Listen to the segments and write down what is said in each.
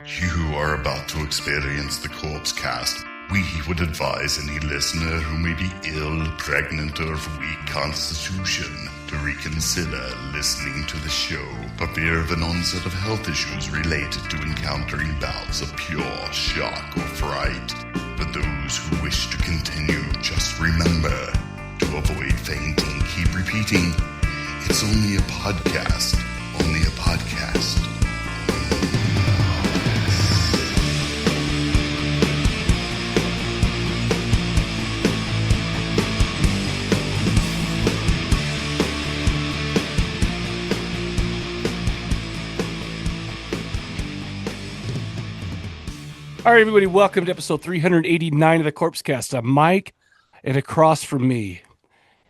You are about to experience the Corpse Cast. We would advise any listener who may be ill, pregnant, or of weak constitution to reconsider listening to the show for fear of an onset of health issues related to encountering bouts of pure shock or fright. For those who wish to continue, just remember to avoid fainting. Keep repeating, it's only a podcast. Only a podcast. All right, everybody, welcome to episode 389 of the Corpse Cast. I'm Mike, and across from me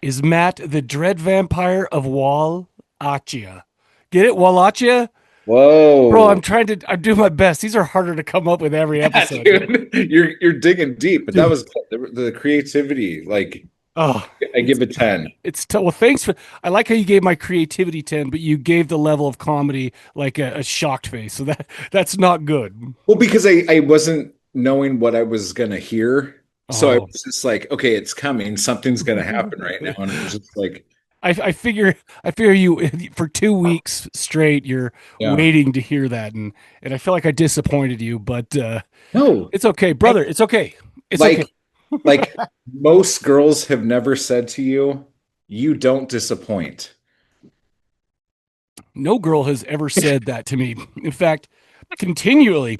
is Matt, the dread vampire of Wallachia. Get it, Wallachia? Whoa, Bro, I'm doing my best. These are harder to come up with every episode. dude. You're digging deep, but that was the creativity. Like, Oh, I give it 10. well, thanks for. I like how you gave my creativity 10, but you gave the level of comedy like a shocked face. So that's not good. Well, because I wasn't knowing what I was gonna hear, so I was just like, okay, it's coming. Something's gonna happen right now, and it was just like, I figure you for 2 weeks straight you're waiting to hear that, and I feel like I disappointed you, but no, it's okay, brother. It's okay. It's like, okay. like most girls have never said to you, "You don't disappoint." No girl has ever said that to me. In fact, continually,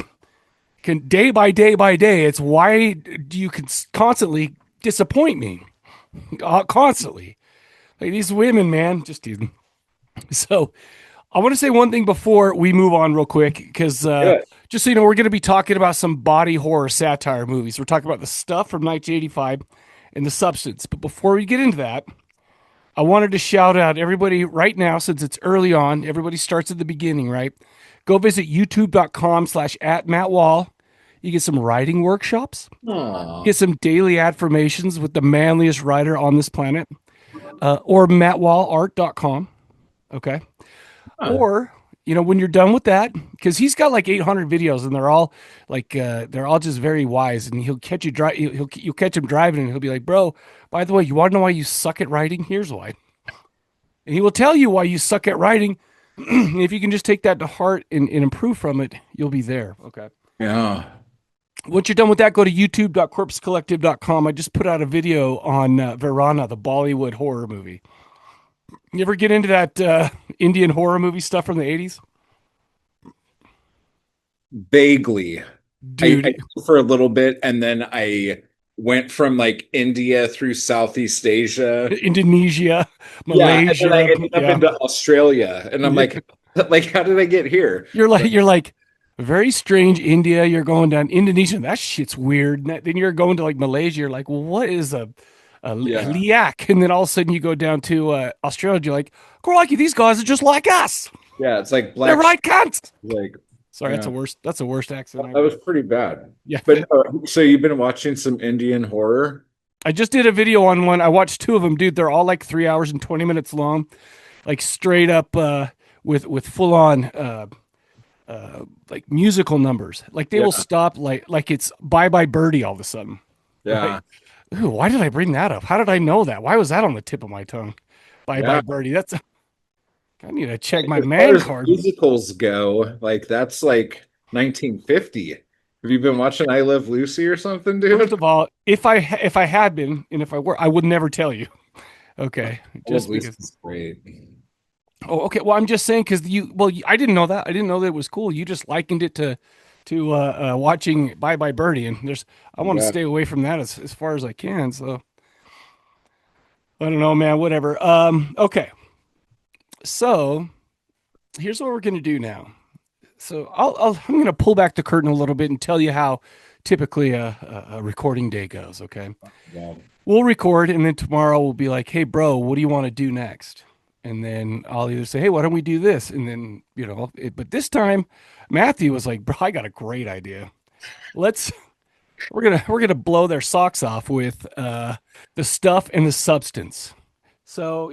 day by day, it's why do you constantly disappoint me? Constantly. Like these women, man, just teasing. So I want to say one thing before we move on real quick, because just so you know, we're going to be talking about some body horror satire movies. We're talking about The Stuff from 1985 and The Substance. But before we get into that, I wanted to shout out everybody right now, since it's early on. Everybody starts at the beginning, right? Go visit youtube.com/@MattWall. You get some writing workshops. Aww. Get some daily affirmations with the manliest writer on this planet. Or mattwallart.com. Okay. Or, when you're done with that, because he's got like 800 videos and they're all like, they're all just very wise, and he'll catch you you'll catch him driving and he'll be like, bro, by the way, you want to know why you suck at writing? Here's why. And he will tell you why you suck at writing. And if you can just take that to heart and improve from it, you'll be there. Okay. Yeah. Once you're done with that, go to youtube.corpsecollective.com. I just put out a video on Verana, the Bollywood horror movie. You ever get into that Indian horror movie stuff from the 80s? Vaguely. Dude. I for a little bit, and then I went from like India through Southeast Asia, Indonesia, Malaysia. and then I ended up into Australia, and I'm like, how did I get here? You're like, very strange India. You're going down Indonesia. That shit's weird. Then you're going to like Malaysia. You're like, well, what is a liak? And then all of a sudden you go down to Australia. You're like, crikey, these guys are just like us. Yeah, it's like black. They're right cunts. Like, sorry, that's the worst accent. That was pretty bad. Yeah. But so you've been watching some Indian horror? I just did a video on one. I watched 2 of them, dude. They're all like 3 hours and 20 minutes long, like straight up with full on like musical numbers. Like they will stop like it's Bye Bye Birdie all of a sudden. Yeah. Like, ooh, why did I bring that up? How did I know that? Why was that on the tip of my tongue? Bye Bye Birdie. I need to check my man card. Musicals go, like that's like 1950. Have you been watching I Love Lucy or something, dude? First of all, if I had been, and if I were, I would never tell you. Okay, just because. Great. Oh, okay. Well, I'm just saying because I didn't know that. I didn't know that it was cool. You just likened it to watching Bye Bye Birdie, and I want to stay away from that as far as I can. So I don't know, man. Whatever. Okay. So here's what we're gonna do now. So I'm gonna pull back the curtain a little bit and tell you how typically a recording day goes. Okay. Yeah. We'll record, and then tomorrow we'll be like, hey, bro, what do you want to do next? And then I'll either say, hey, why don't we do this? And then, but this time Matthew was like, bro, I got a great idea. We're going to blow their socks off with The Stuff and The Substance. So,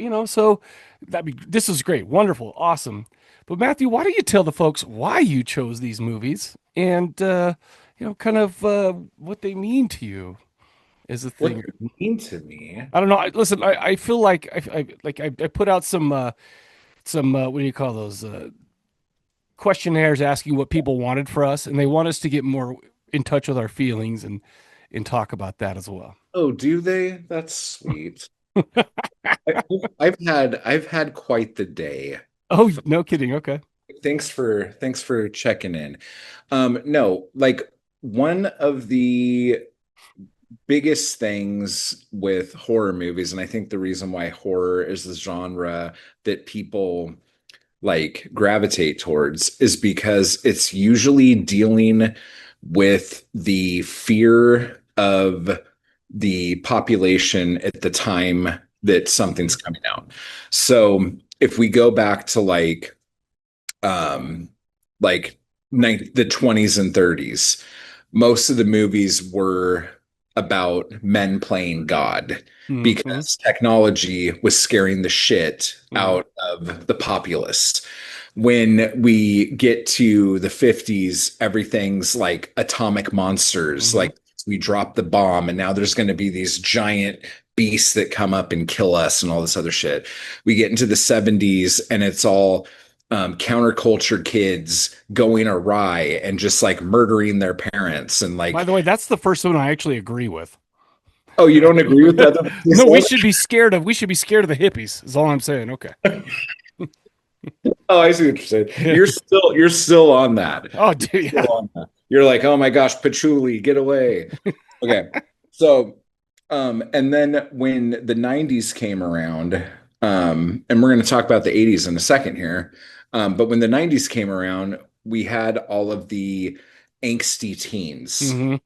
this is great. Wonderful. Awesome. But Matthew, why don't you tell the folks why you chose these movies and kind of what they mean to you as a What thing? they mean to me? I don't know. Listen, I feel like I put out some what do you call those questionnaires asking what people wanted for us, and they want us to get more in touch with our feelings and talk about that as well. Oh, do they? That's sweet. I, I've had quite the day. Oh, no kidding. Okay. Thanks for checking in. No, like one of the biggest things with horror movies, and I think the reason why horror is the genre that people like gravitate towards is because it's usually dealing with the fear of the population at the time that something's coming out. So if we go back to um like the 20s and 30s, most of the movies were about men playing God Hmm. because technology was scaring the shit Hmm. out of the populace. When we get to the 50s, everything's like atomic monsters. Hmm. Like we drop the bomb, and now there's going to be these giant beasts that come up and kill us and all this other shit. We get into the 70s, and it's all counterculture kids going awry and just like murdering their parents and By like, the way, that's the first one I actually agree with. oh, you don't agree with that? No, we should be scared of the hippies, is all I'm saying. Okay. Oh, I see what you're saying. Yeah. You're still on that. Oh, You're dude, still yeah. on that. You're like, oh my gosh, patchouli, get away. Okay. So, and then when the 90s came around, and we're going to talk about the 80s in a second here. But when the 90s came around, we had all of the angsty teens, Hmm.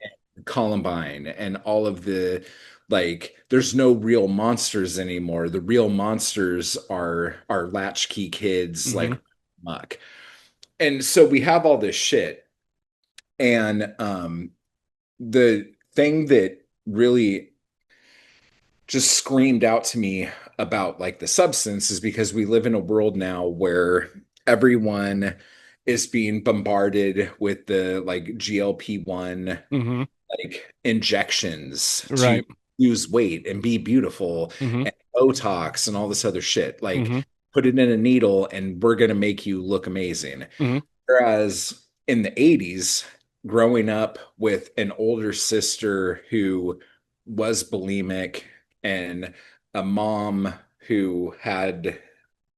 Columbine, and all of the like there's no real monsters anymore. The real monsters are latchkey kids like Hmm. muck. And so we have all this shit. And the thing that really just screamed out to me about like the substance is because we live in a world now where everyone is being bombarded with the like GLP-1 Hmm. like injections to Right. lose weight and be beautiful Hmm. and Botox and all this other shit. Like Hmm. put it in a needle and we're going to make you look amazing. Hmm. Whereas in the 80s, growing up with an older sister who was bulimic and a mom who had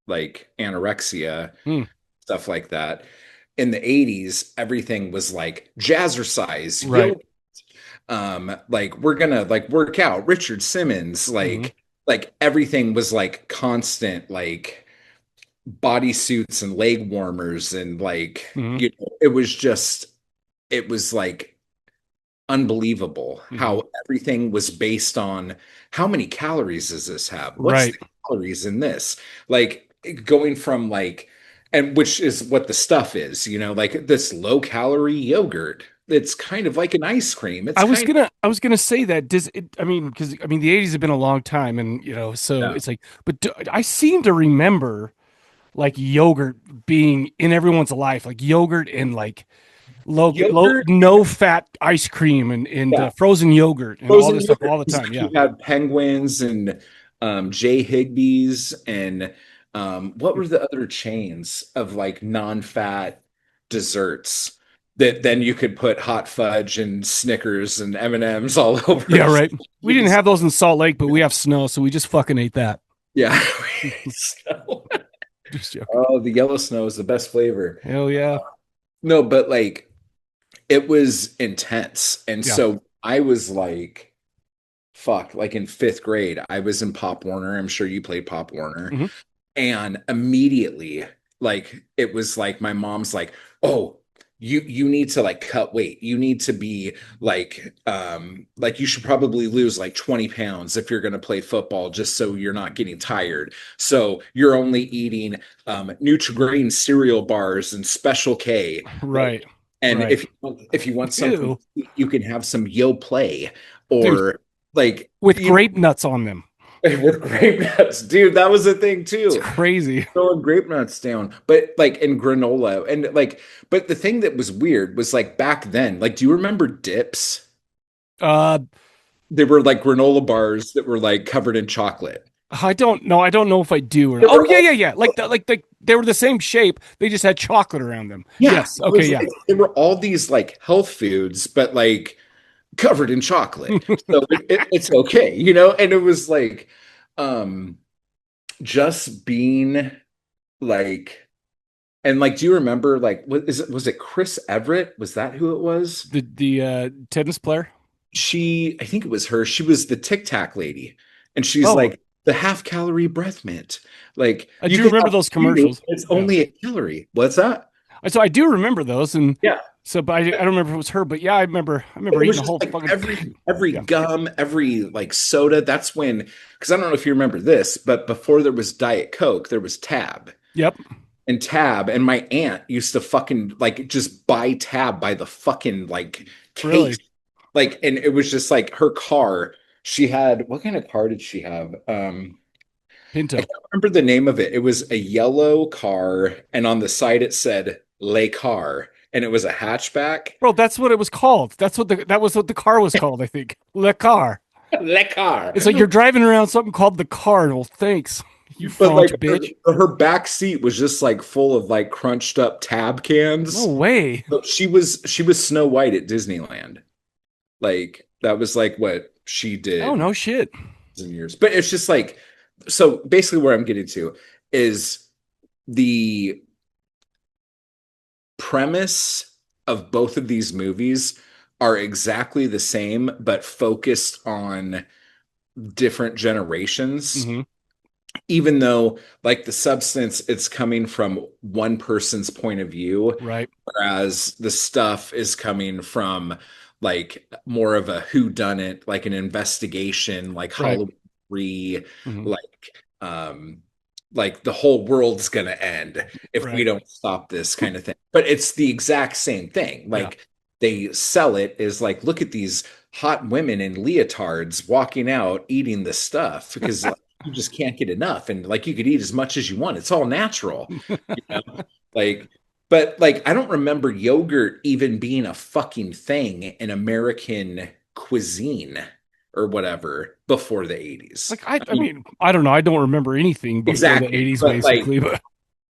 like anorexia, Hmm. stuff like that. In the 80s, everything was like jazzercise, Right. yoga, like we're gonna like work out, Richard Simmons, Hmm. like everything was like constant, like bodysuits and leg warmers and like Hmm. it was like unbelievable Hmm. how everything was based on how many calories does this have? What's Right. the calories in this? Like going from like, and which is what the stuff is, like this low calorie yogurt. It's kind of like an ice cream. It's kind of, I was gonna say that does it, I mean, because I mean the 80s have been a long time, and so yeah. it's like, but I seem to remember like yogurt being in everyone's life, like yogurt and like low Yogurt. no fat ice cream and Yeah. frozen yogurt and all Frozen this stuff yogurt. all the time. Yeah. You had penguins and Jay Higbee's and what were the other chains of like non-fat desserts that then you could put hot fudge and Snickers and M&Ms all over. Yeah, right. We didn't have those in Salt Lake, but we have snow, so we just fucking ate that. Yeah. So, Just joking. oh, the yellow snow is the best flavor. Hell yeah. No, but like it was intense. And Yeah. so I was like, fuck, like in fifth grade, I was in Pop Warner. I'm sure you played Pop Warner. Hmm. And immediately, like it was like my mom's like, oh, you need to like cut weight. You need to be like you should probably lose like 20 pounds if you're gonna play football, just so you're not getting tired. So you're only eating Nutri-Grain cereal bars and Special K. Right. And Right. if you want something, Ew. you can have some Yo Play Dude, or like with grape nuts on them. with grape nuts, dude. That was a thing It's too. crazy. Throwing grape nuts down, but like in granola and like, but the thing that was weird was like back then, like, do you remember dips? Uh, They were like granola bars that were like covered in chocolate. I don't know. I don't know if I do or They not. Oh were yeah, all, yeah, yeah. Like they were the same shape. They just had chocolate around them. yeah, Yes. it Okay. was Yeah. like they were all these like health foods, but like covered in chocolate. So it's okay, you know? And it was like um just being like, and like, do you remember like was it Chris Everett? Was that who it was? The tennis player. I think it was her. She was the Tic Tac lady. And she's Oh, like, the half calorie breath mint. Like I you do can remember have those two, commercials. it's Yeah. only a calorie. What's that? So I do remember those, and Yeah. so, but I don't remember if it was her. But yeah, I remember. I remember It eating was a just whole like fucking. every Yeah. gum, every like soda. That's when, because I don't know if you remember this, but before there was Diet Coke, there was Tab. Yep. And Tab, and my aunt used to fucking like just buy Tab by the fucking like case. Really. Like, and it was just like her car. She had, what kind of car did she have? I Pinto. can't remember the name of it. It was a yellow car, and on the side it said Le Car, and it was a hatchback. Bro, that's what it was called. That was what the car was called, I think. Le car. Le Car. It's like you're driving around something called the car. Well, thanks, you But like French bitch. her back seat was just like full of like crunched up Tab No cans. way. But she was Snow White at Disneyland. Like that was like what she Oh did no shit. in years. But it's just like, so basically where I'm getting to is the premise of both of these movies are exactly the same, but focused on different generations. Hmm. Even though, like, the substance, it's coming from one person's point of view, Right. whereas the stuff is coming from like more of a whodunit, like an investigation, like Right. Halloween 3, Hmm. um, like the whole world's gonna end if we Right. don't stop this kind of thing. But it's the exact same thing. Yeah. Like they sell it as like, look at these hot women in leotards walking out eating the stuff because like, you just can't get enough, and like you could eat as much as you want. It's all natural, you know? Like, but like I don't remember yogurt even being a fucking thing in American cuisine or whatever before the 80s. Like I mean, I don't know. I don't remember anything before the Exactly. 80s, But like, basically. But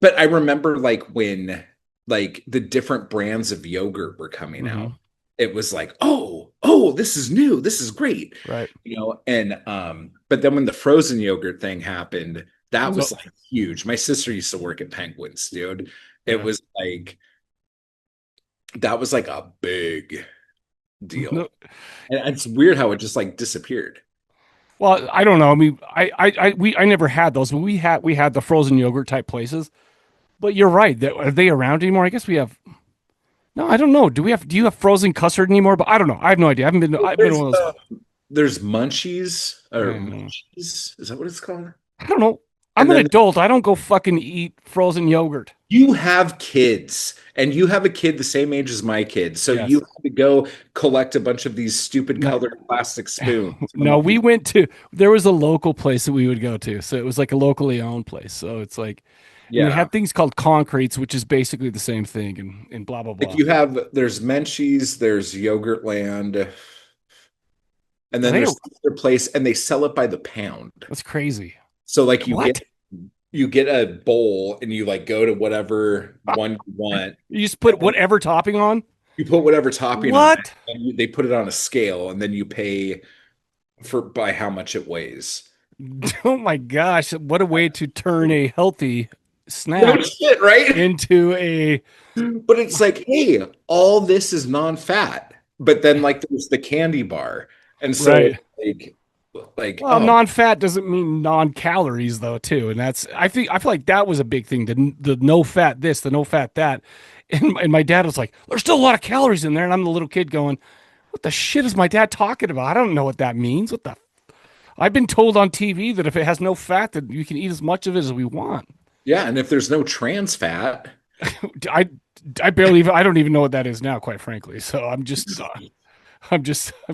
but I remember like when like the different brands of yogurt were coming hmm. out. It was like, oh, this is new. This is great. Right. You know, and but then when the frozen yogurt thing happened, It that was was like huge. My sister used to work at Penguins, dude. It yeah. was like that was like a big deal. No, And it's weird how it just like disappeared. well, I don't know. I mean, I never had those, but we had the frozen yogurt type places. But you're right. Are they around anymore? I guess we have. No, I don't know. Do you have frozen custard anymore? But I don't know. I have no idea. I've been There's one of those. there's munchies or Mm, munchies. Is that what it's called? I don't know. I'm And an then adult. I don't go fucking eat frozen yogurt. you have kids, and you have a kid the same age as my kid. So you Yes. have to go collect a bunch of these stupid No, colored plastic spoons from no, all we these. went to, there was a local place that we would go to. So it was like a locally owned place. So it's like, and they Yeah. had things called concretes, which is basically the same thing and blah, blah, Like blah. you have, there's Menchie's, there's Yogurtland, and Are then they, there's another place, and they sell it by the pound. that's crazy. So like What? you get a bowl, and you like go to whatever one you want, You just and put then whatever topping on? you put whatever topping on it, What? and they put it on a scale, and then you pay for by how much it weighs. Oh my gosh. What a way to turn a healthy No snack shit, right? into a, But it's like, hey, all this is non-fat. But then like there's the candy bar. And so right. it's like Well, oh non-fat doesn't mean non-calories though, too. And I feel like that was a big thing. The no fat this, the no fat that. And my dad was like, there's still a lot of calories in there. And I'm the little kid going, what the shit is my dad talking about? I don't know what that means. I've been told on TV that if it has no fat, that you can eat as much of it as we want. yeah, and if there's no trans fat, I, I barely even, I don't even know what that is now, quite frankly. So I'm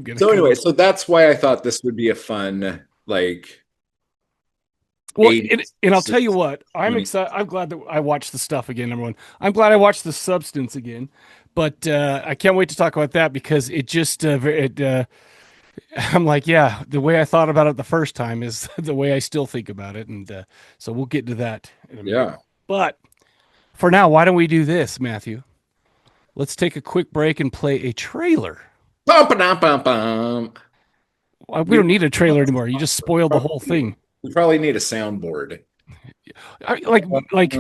gonna so kind anyway, of, so that's why I thought this would be a fun like Well, 80s, and I'll tell you 60s, what, I'm 20s. excited. I'm glad that I watched the stuff again. Number one, I'm glad I watched the substance again, but I can't wait to talk about that because it just I'm like, yeah, the way I thought about it the first time is the way I still think about it, and so we'll get to that in a minute. Yeah. But for now, why don't we do this, Matthew? Let's take a quick break and play a trailer. Bum, ba-dum, bum, bum. We don't need a trailer anymore. You just spoiled the whole thing. We probably need a soundboard. I- like like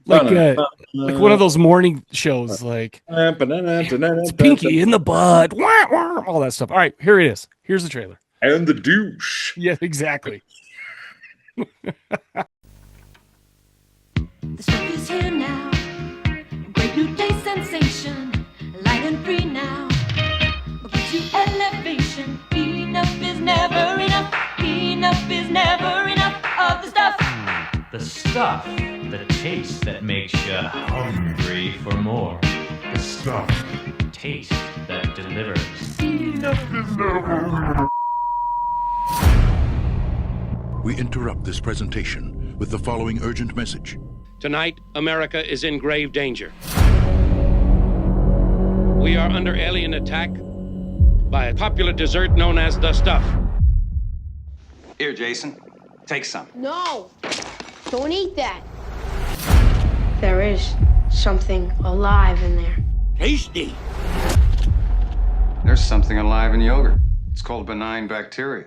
like uh like one of those morning shows, like it's Pinky in the butt, wah, wah, all that stuff. All right, here it is. Here's the trailer. And the douche. Yeah, exactly. The stuff is here now. Great new day sensation. Light and free now. Will get you elevation. Enough is never enough. Enough is never enough of the stuff. The stuff, the taste that makes you hungry for more. The stuff, taste that delivers. We interrupt this presentation with the following urgent message. Tonight, America is in grave danger. We are under alien attack by a popular dessert known as the stuff. Here, Jason, take some. No, don't eat that. There is something alive in there. Tasty. There's something alive in yogurt. It's called benign bacteria.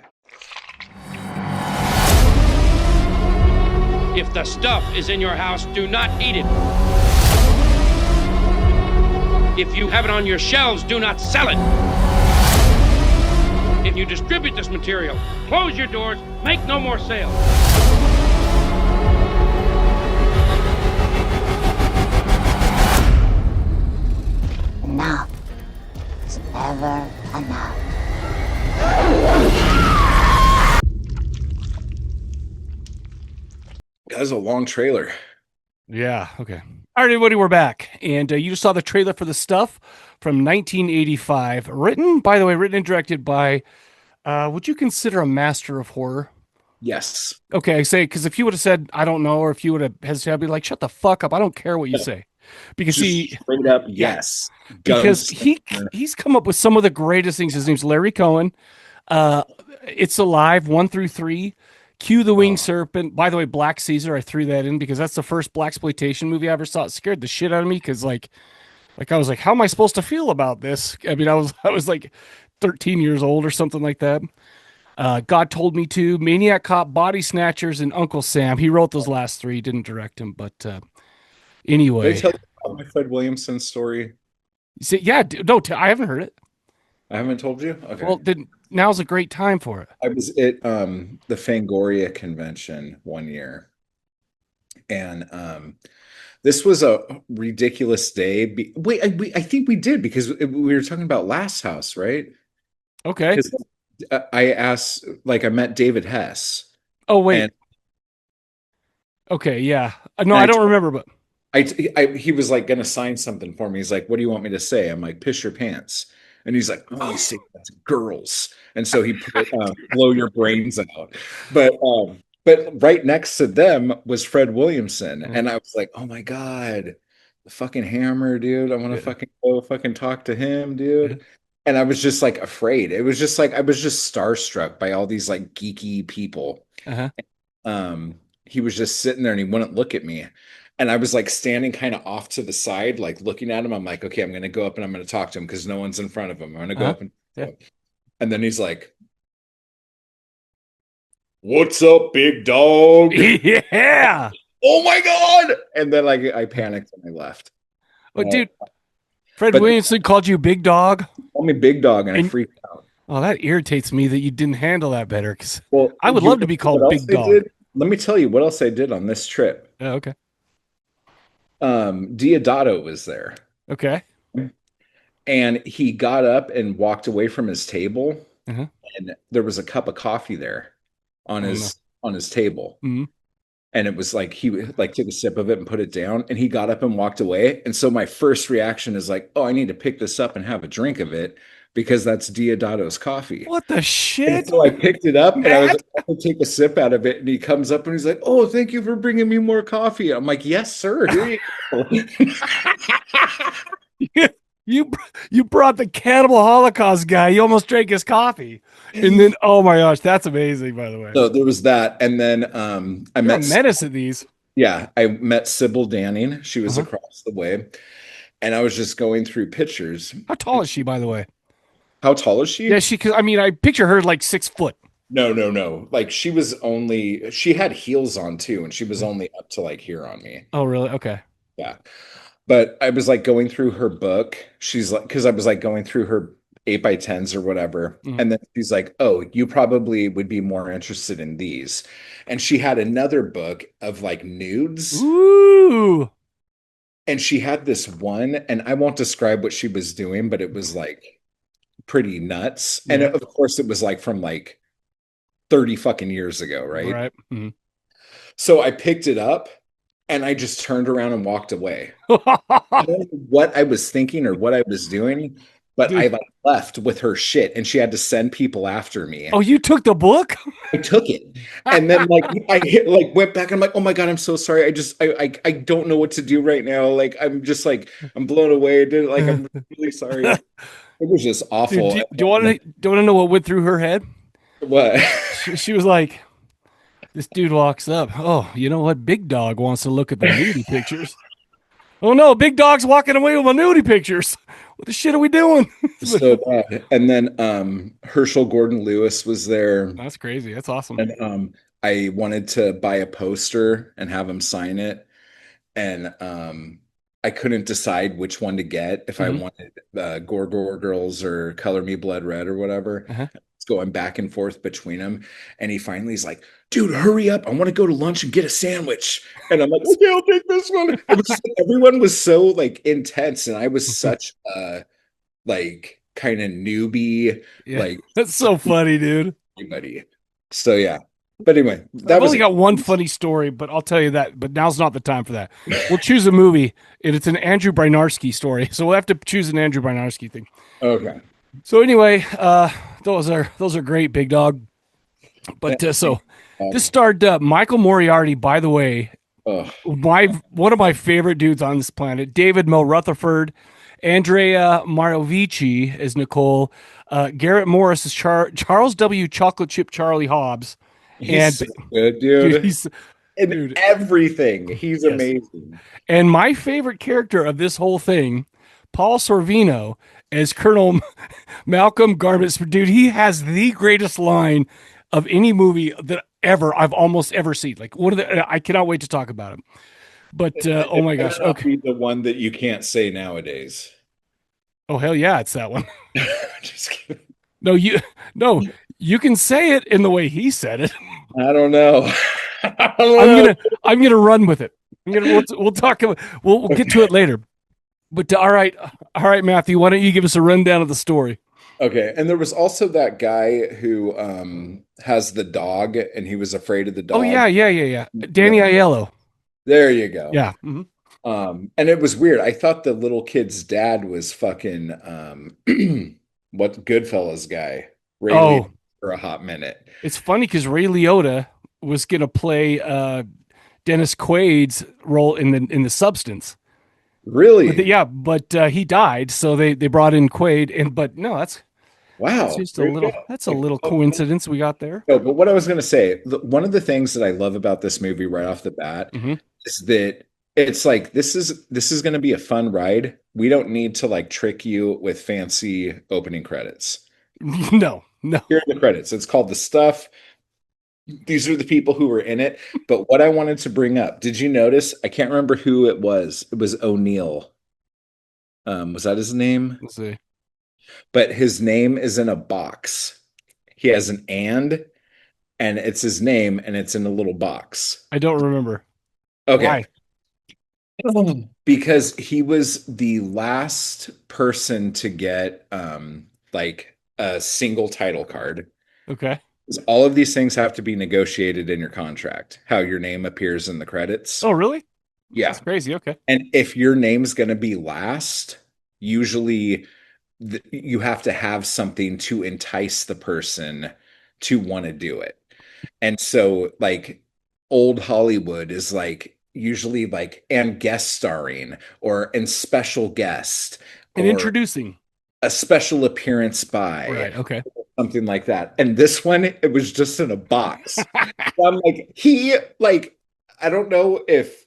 If the stuff is in your house, do not eat it. If you have it on your shelves, do not sell it. If you distribute this material, close your doors, make no more sales. Enough is never enough. That was a long trailer. Yeah. Okay. All right, everybody, we're back, and you just saw the trailer for the stuff from 1985. Written, by the way, written and directed by. Would you consider a master of horror? Yes. Okay, I say because if you would have said I don't know, or if you would have hesitated, I'd be like, shut the fuck up. I don't care what you say, because Just he straight up, yes. because Gunslinger. he's come up with some of the greatest things. His name's Larry Cohen. It's Alive 1 through 3. Cue the Winged Serpent. By the way, Black Caesar, I threw that in because that's the first blaxploitation movie I ever saw. It scared the shit out of me because like I was like, how am I supposed to feel about this? I mean, I was like 13 years old or something like that. God Told Me To, Maniac Cop, Body Snatchers, and Uncle Sam. He wrote those last three, didn't direct them, but anyway. Did I tell you about my Fred Williamson story? Yeah, no, I haven't heard it. I haven't told you? Okay. Well, then now's a great time for it. I was at the Fangoria convention one year, and this was a ridiculous day. I think we did because we were talking about Last House, right? Okay. 'Cause I asked, like, I met David Hess. Oh, wait. And okay, yeah. No, I don't remember, but he was like going to sign something for me. He's like, "What do you want me to say?" I'm like, "Piss your pants." And he's like, "Oh, you say that's girls." And so he put "blow your brains out." But right next to them was Fred Williamson, and I was like, "Oh my god, the fucking Hammer, dude! I want to fucking go fucking talk to him, dude." And I was just like afraid. It was just like I was just starstruck by all these like geeky people. He was just sitting there and he wouldn't look at me. And I was like standing kind of off to the side, like looking at him. I'm like, okay, I'm going to go up and I'm going to talk to him because no one's in front of him. I'm going to go up and then he's like, "What's up, big dog?" Yeah. Oh my God. And then like I panicked and I left. But dude, Fred Williamson called you big dog? Called me big dog and I freaked out. Oh, that irritates me that you didn't handle that better because Well, I would love to be called big dog. Let me tell you what else I did on this trip. Oh, okay. Diodato was there. Okay. And he got up and walked away from his table, and there was a cup of coffee there on his table. And it was like he like took a sip of it and put it down, and he got up and walked away. And so my first reaction is like, "Oh, I need to pick this up and have a drink of it." because that's Diodato's coffee. What the And shit? so I picked it up and I was Matt? going to take a sip out of it. And he comes up and he's like, "Oh, thank you for bringing me more coffee." I'm like, "Yes, sir. Here you go." You brought the cannibal Holocaust guy. You almost drank his coffee, and then oh my gosh, that's amazing. By the way, So there was that, and then I you're a met menace at these. yeah, I met Sybil Danning. She was Uh-huh. across the way, and I was just going through pictures. How tall is she, by the way? How tall is she? Yeah, she. I mean, I picture her like 6 foot. No. Like she had heels on too, and she was only up to like here on me. Oh, really? Okay. Yeah. But I was like going through her book. She's like, because I was like going through her 8x10s or whatever. Mhm. And then she's like, "Oh, you probably would be more interested in these." And she had another book of like nudes. Ooh. And she had this one, and I won't describe what she was doing, but it was like pretty nuts. And Yeah. of course, it was like from like 30 fucking years ago, right? Right. Mhm. So I picked it up and I just turned around and walked away. I don't know what I was thinking or what I was doing, but Dude. I like left with her shit and she had to send people after me. Oh, you took the book? I took it. And then like I went back and I'm like, "Oh my God, I'm so sorry. I don't know what to do right now. Like I'm just like I'm blown away. I'm really sorry." It was just awful. Dude, do you want to know what went through her head? What? She was like, this dude walks up. "Oh, you know what? Big Dog wants to look at the nudie pictures." "Oh no, Big Dog's walking away with my nudie pictures. What the shit are we doing?" So bad. And then Herschel Gordon Lewis was there. That's crazy. That's awesome. And I wanted to buy a poster and have him sign it. And I couldn't decide which one to get, if I wanted Gore Girls or Color Me Blood Red or whatever. Uh-huh. It's going back and forth between them. And he finally is like, "Dude, hurry up. I want to go to lunch and get a sandwich." And I'm like, "Okay, I'll take this one." It was just, everyone was so like intense. And I was such a like kind of newbie. Yeah. Like That's so funny, dude. anybody. So yeah. But anyway, I've only got one funny story, but I'll tell you that. But now's not the time for that. We'll choose a movie, and it's an Andrew Brynarski story. So we'll have to choose an Andrew Brynarski thing. Okay. So anyway, those are great, Big Dog. But so this starred Michael Moriarty. By the way, one of my favorite dudes on this planet, David Mo Rutherford, Andrea Marovici as Nicole, Garrett Morris as Charles W. Chocolate Chip Charlie Hobbs. He's so good, dude. He's in everything. He's amazing. And my favorite character of this whole thing, Paul Sorvino as Colonel Malcolm Garment. Dude, he has the greatest line of any movie that I've almost ever seen. Like I cannot wait to talk about him. But oh my gosh, okay, the one that you can't say nowadays. Oh hell yeah, it's that one. Just kidding. No, you can say it in the way he said it. I don't know. I'm gonna run with it. We'll talk about. We'll get to it later. But all right, Matthew, why don't you give us a rundown of the story? Okay, and there was also that guy who has the dog, and he was afraid of the dog. Oh yeah. Danny Aiello. There you go. Yeah. Mm-hmm. And it was weird. I thought the little kid's dad was fucking what Goodfellas guy. Ray Liotta for a hot minute. It's funny because Ray Liotta was gonna play Dennis Quaid's role in the Substance. Really? But he died, so they brought in Quaid. But no, that's just a little coincidence we got there. No, but what I was going to say, one of the things that I love about this movie right off the bat is that it's like this is going to be a fun ride. We don't need to like trick you with fancy opening credits. No. Here are the credits. It's called The Stuff. These are the people who were in it. But what I wanted to bring up, did you notice? I can't remember who it was. It was O'Neill. Was that his name? Let's see. But his name is in a box. He has an and it's his name, and it's in a little box. I don't remember. Okay. Why? Because he was the last person to get like a single title card. Okay. All of these things have to be negotiated in your contract, how your name appears in the credits. Oh, really? Yeah. That's crazy. Okay. And if your name's going to be last, usually you have to have something to entice the person to want to do it. And so like old Hollywood is like usually like and guest starring or and special guest And or introducing. a special appearance by Right. Okay. something like that. And this one, it was just in a box. So I'm like, he like, I don't know if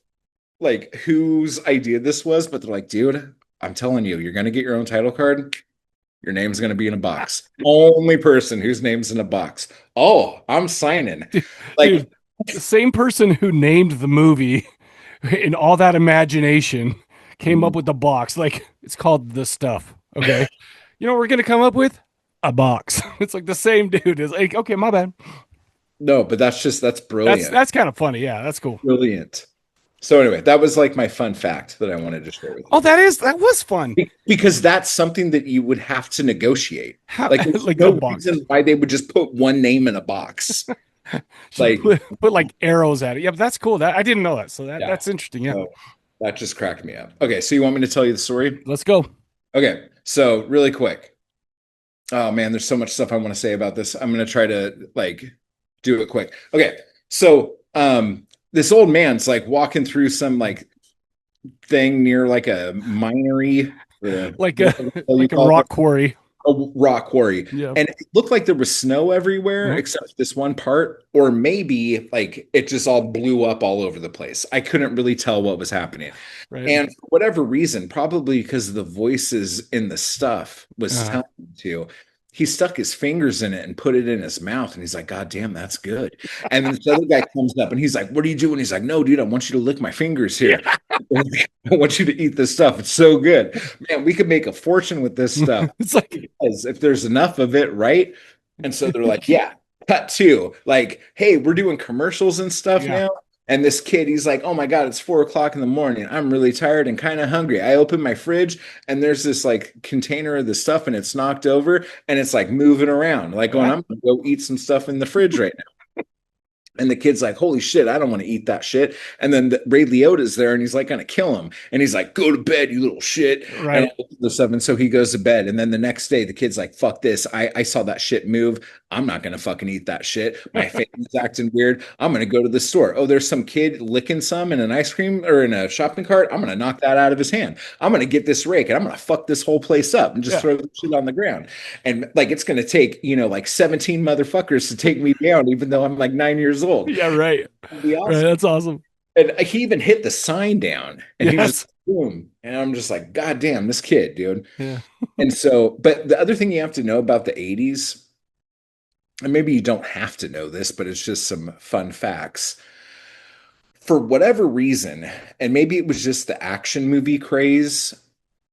like whose idea this was, but they're like, dude, I'm telling you, you're gonna get your own title card. Your name's gonna be in a box. Only person whose name's in a box. Oh, I'm signing. Like, Dude, the same person who named the movie in all that imagination came up with the box. Like, it's called The Stuff. Okay. You know what we're going to come up with? A box. It's like the same dude is like, okay, my bad. no, but that's brilliant. That's kind of funny. Yeah, that's cool. Brilliant. So anyway, that was like my fun fact that I wanted to share with you. Oh, that was fun. Because that's something that you would have to negotiate. Like, there's like no a box. reason why they would just put one name in a box. Like, put like arrows at it. Yeah, but that's cool. That I didn't know that. So that's interesting. Yeah. so that just cracked me up. Okay, so you want me to tell you the story? Let's go. Okay, so really quick. Oh man, there's so much stuff I want to say about this. I'm gonna try to like do it quick. Okay, so this old man's like walking through some like thing near like a minery, like a rock quarry. A rock quarry. Yeah. And it looked like there was snow everywhere Mhm. except this one part, or maybe like it just all blew up all over the place. I couldn't really tell what was happening. Right. And for whatever reason, probably because the voices in the stuff was telling him to, he stuck his fingers in it and put it in his mouth. And he's like, God damn, that's good. And then this other guy comes up and he's like, what are you doing? He's like, no, dude, I want you to lick my fingers here. I want you to eat this stuff. It's so good. Man, we could make a fortune with this stuff. It's like, because if there's enough of it, right? And so they're like, yeah, cut to like, hey, we're doing commercials and stuff Yeah. now. And this kid, he's like, oh my God, it's 4 o'clock in the morning. I'm really tired and kind of hungry. I open my fridge and there's this like container of the stuff and it's knocked over and it's like moving around. Like, going, I'm gonna go eat some stuff in the fridge right now. And the kid's like, holy shit, I don't want to eat that shit. And then Ray Liotta's there and he's like gonna kill him. And he's like, go to bed, you little shit. Right. And the stuff. And so he goes to bed. And then the next day, the kid's like, fuck this. I saw that shit move. I'm not gonna fucking eat that shit. My face is acting weird. I'm gonna go to the store. Oh, there's some kid licking some in an ice cream or in a shopping cart. I'm gonna knock that out of his hand. I'm gonna get this rake and I'm gonna fuck this whole place up and just throw the shit on the ground. And like it's gonna take, like 17 motherfuckers to take me down, even though I'm like 9 years old. Yeah, right. That'd be awesome. Right, that's awesome. And he even hit the sign down and he Yes. just boom. And I'm just like, God damn, this kid, dude. Yeah. And so, but the other thing you have to know about the 80s, and maybe you don't have to know this, but it's just some fun facts. For whatever reason, and maybe it was just the action movie craze,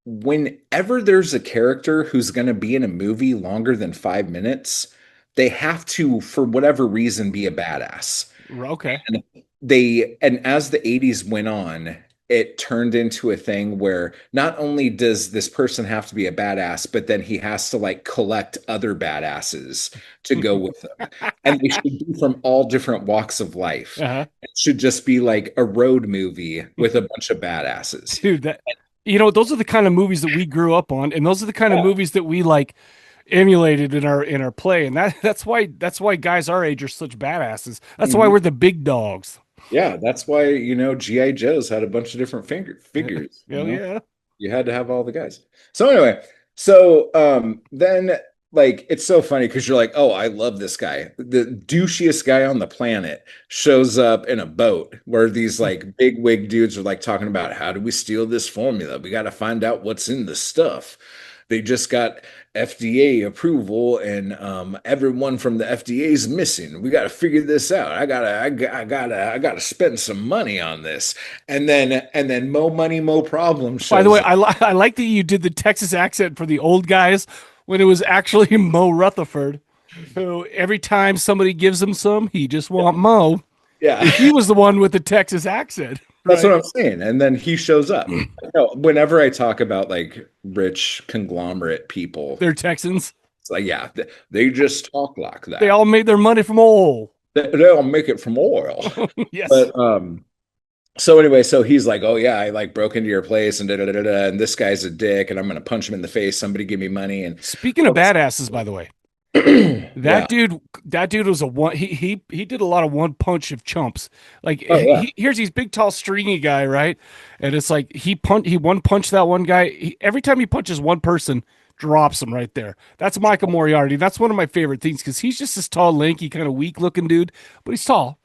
whenever there's a character who's going to be in a movie longer than 5 minutes, they have to, for whatever reason, be a badass. Okay. And as the 80s went on, it turned into a thing where not only does this person have to be a badass, but then he has to like collect other badasses to go with them. And they should be from all different walks of life. It should just be like a road movie with a bunch of badasses. Dude, those are the kind of movies that we grew up on, and those are the kind of movies that we like emulated in our play. And that's why guys our age are such badasses. That's why we're the big dogs. Yeah, that's why G.I. Joe's had a bunch of different figures. Yeah. You had to have all the guys. So anyway, then like it's so funny because you're like, oh, I love this guy. The douchiest guy on the planet shows up in a boat where these like big wig dudes are like talking about how do we steal this formula? We got to find out what's in the stuff. They just got FDA approval, and everyone from the FDA is missing. We got to figure this out. I gotta spend some money on this, and then mo money, mo problems. By the way, I like that you did the Texas accent for the old guys when it was actually Mo Rutherford, who every time somebody gives him some, he just want Mo. Yeah, he was the one with the Texas accent. That's what I'm saying. And then he shows up. Whenever I talk about like rich conglomerate people, they're Texans. It's like, yeah, they just talk like that. They all made their money from oil. They all make it from oil. Yes. But So anyway, so he's like, "Oh yeah, I like broke into your place and da da da da, and this guy's a dick, and I'm gonna punch him in the face. Somebody give me money." And Speaking of badasses, by the way, yeah, that dude was a one. He did a lot of one punch of chumps. Like oh yeah, here's these big, tall, stringy guy, right? And it's like he one punched that one guy. Every time he punches one person, drops him right there. That's Michael Moriarty. That's one of my favorite things because he's just this tall, lanky, kind of weak looking dude, but he's tall.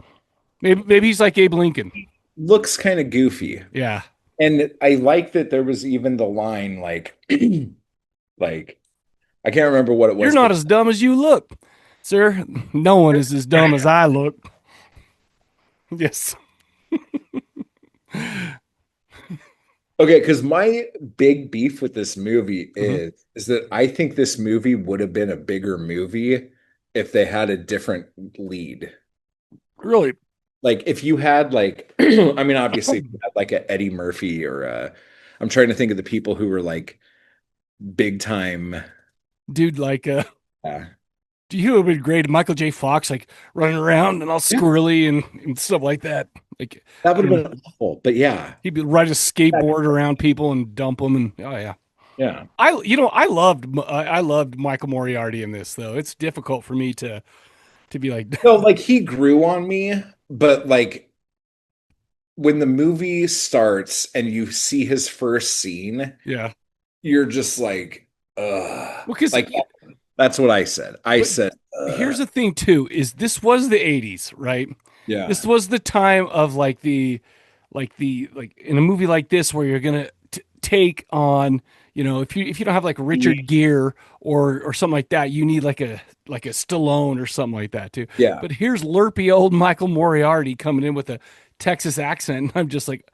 Maybe he's like Abe Lincoln. looks kind of goofy. Yeah. And I like that there was even the line like, like I can't remember what it was. You're not as dumb as you look, sir. No one is as dumb as I look. Yes. Okay, because my big beef with this movie is that I think this movie would have been a bigger movie if they had a different lead. Really? Like if you had like, I mean, obviously if you had like a Eddie Murphy or I'm trying to think of the people who were like big time. Dude, like Yeah. do you know it would be great? Michael J. Fox like running around and all squirrely and stuff like that. Like That would have been awful, but yeah. he'd be ride a skateboard around people and dump them and oh yeah. Yeah. I loved Michael Moriarty in this though. It's difficult for me to be like No, like he grew on me, but like when the movie starts and you see his first scene, yeah. you're just like, ugh. Well, 'cause- like that's what I said. I said, Here's the thing too, is this was the 80s, right? yeah. This was the time of like in a movie like this where you're gonna take on, you know, if you don't have like Richard Gere or something like that, you need like a Stallone or something like that too. Yeah. But here's lurpy old Michael Moriarty coming in with a Texas accent, and I'm just like,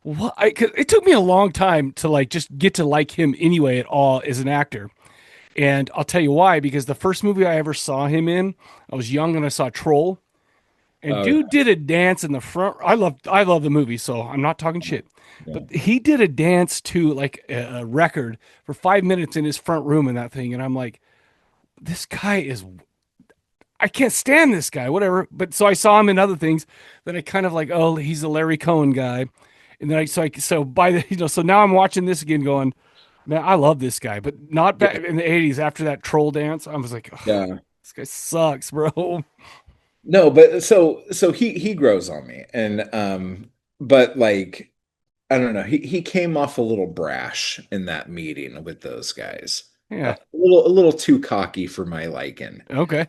what? 'Cause it took me a long time to like just get to like him anyway at all as an actor. And I'll tell you why, because the first movie I ever saw him in, I was young and I saw Troll. And dude did a dance in the front. I love the movie, so I'm not talking shit. Yeah. But he did a dance to like a record for 5 minutes in his front room in that thing. And I'm like, this guy I can't stand this guy, whatever. But so I saw him in other things. Then I kind of like, oh, he's the Larry Cohen guy. And then so now I'm watching this again going, man, I love this guy, but not back in the 80s after that Troll dance. I was like, oh, yeah, this guy sucks, bro. No, but so he grows on me, and but like I don't know, he came off a little brash in that meeting with those guys. Yeah, a little too cocky for my liking. Okay.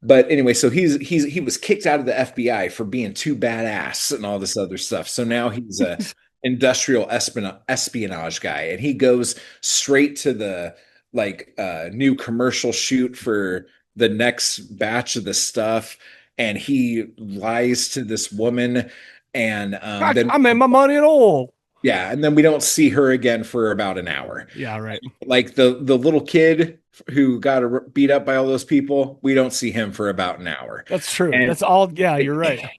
But anyway, so he was kicked out of the FBI for being too badass and all this other stuff. So now he's a industrial espionage guy, and he goes straight to the like new commercial shoot for the next batch of the stuff, and he lies to this woman, and then I made my money at all. Yeah, and then we don't see her again for about an hour. Yeah, right. Like the little kid who got beat up by all those people, we don't see him for about an hour. That's true. That's all. Yeah, you're right.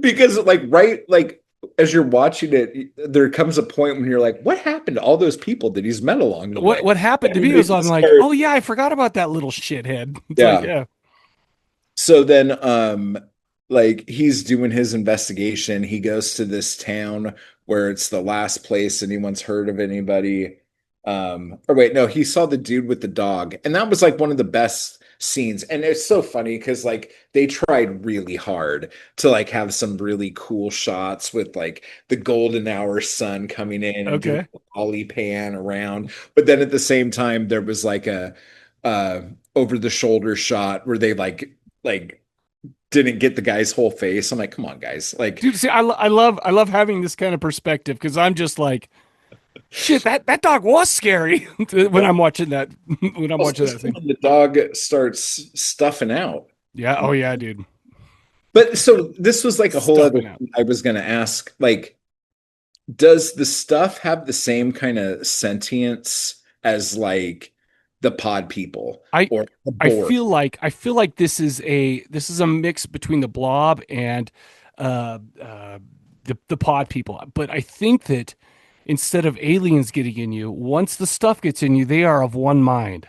Because like as you're watching it, there comes a point when you're like, what happened to all those people that he's met along the way? What happened to me was I'm like, oh yeah, I forgot about that little shithead. Yeah. Like, yeah. So then like he's doing his investigation. He goes to this town where it's the last place anyone's heard of anybody. Or wait, no, he saw the dude with the dog, and that was like one of the best scenes. And it's so funny because like they tried really hard to like have some really cool shots with like the golden hour sun coming in and doing a ollie pan around, but then at the same time there was like a over the shoulder shot where they like didn't get the guy's whole face. I'm like, come on, guys. Like, dude, see, I love having this kind of perspective because I'm just like, shit, that dog was scary when I'm watching that. When I'm watching that thing, the dog starts stuffing out. Yeah. Oh yeah, dude. But so this was like a whole other thing I was going to ask. Like, does the stuff have the same kind of sentience as like the pod people? I feel like this is a mix between the blob and the pod people. But I think that instead of aliens getting in you, once the stuff gets in you, they are of one mind.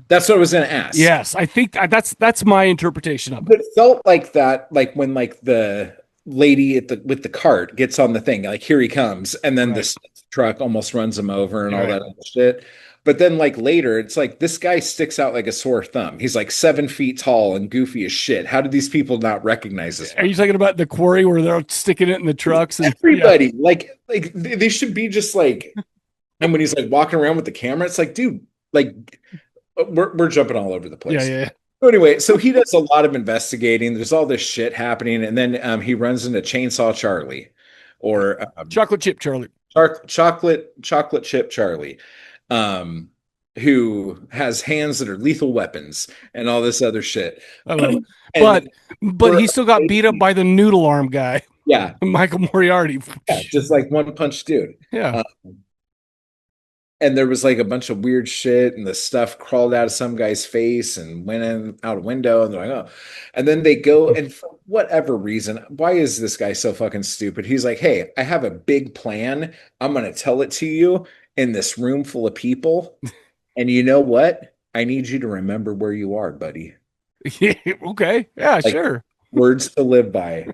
That's what I was going to ask. Yes, I think that's my interpretation of it. But it felt like that, like when like the lady with the cart gets on the thing, like here he comes, and then Right. this truck almost runs him over and all Right. that other shit. But then like later, it's like this guy sticks out like a sore thumb. He's like 7 feet tall and goofy as shit. How did these people not recognize this? Are you talking about the quarry where they're sticking it in the trucks? And Everybody, like they should be just like, and when he's like walking around with the camera, it's like, dude, like we're jumping all over the place. Yeah. So anyway, so he does a lot of investigating. There's all this shit happening, and then he runs into Chainsaw Charlie, or Chocolate Chip Charlie, chocolate chip Charlie, who has hands that are lethal weapons and all this other shit. I love it. But he still got beat up by the noodle arm guy. Yeah, Michael Moriarty. yeah, just like one punch dude. Yeah. And there was like a bunch of weird shit, and the stuff crawled out of some guy's face and went in out a window, and they're like, oh. And then they go, and for whatever reason, why is this guy so fucking stupid? He's like, hey, I have a big plan. I'm going to tell it to you in this room full of people. And you know what? I need you to remember where you are, buddy. Yeah, okay. Yeah, Like, sure. Words to live by.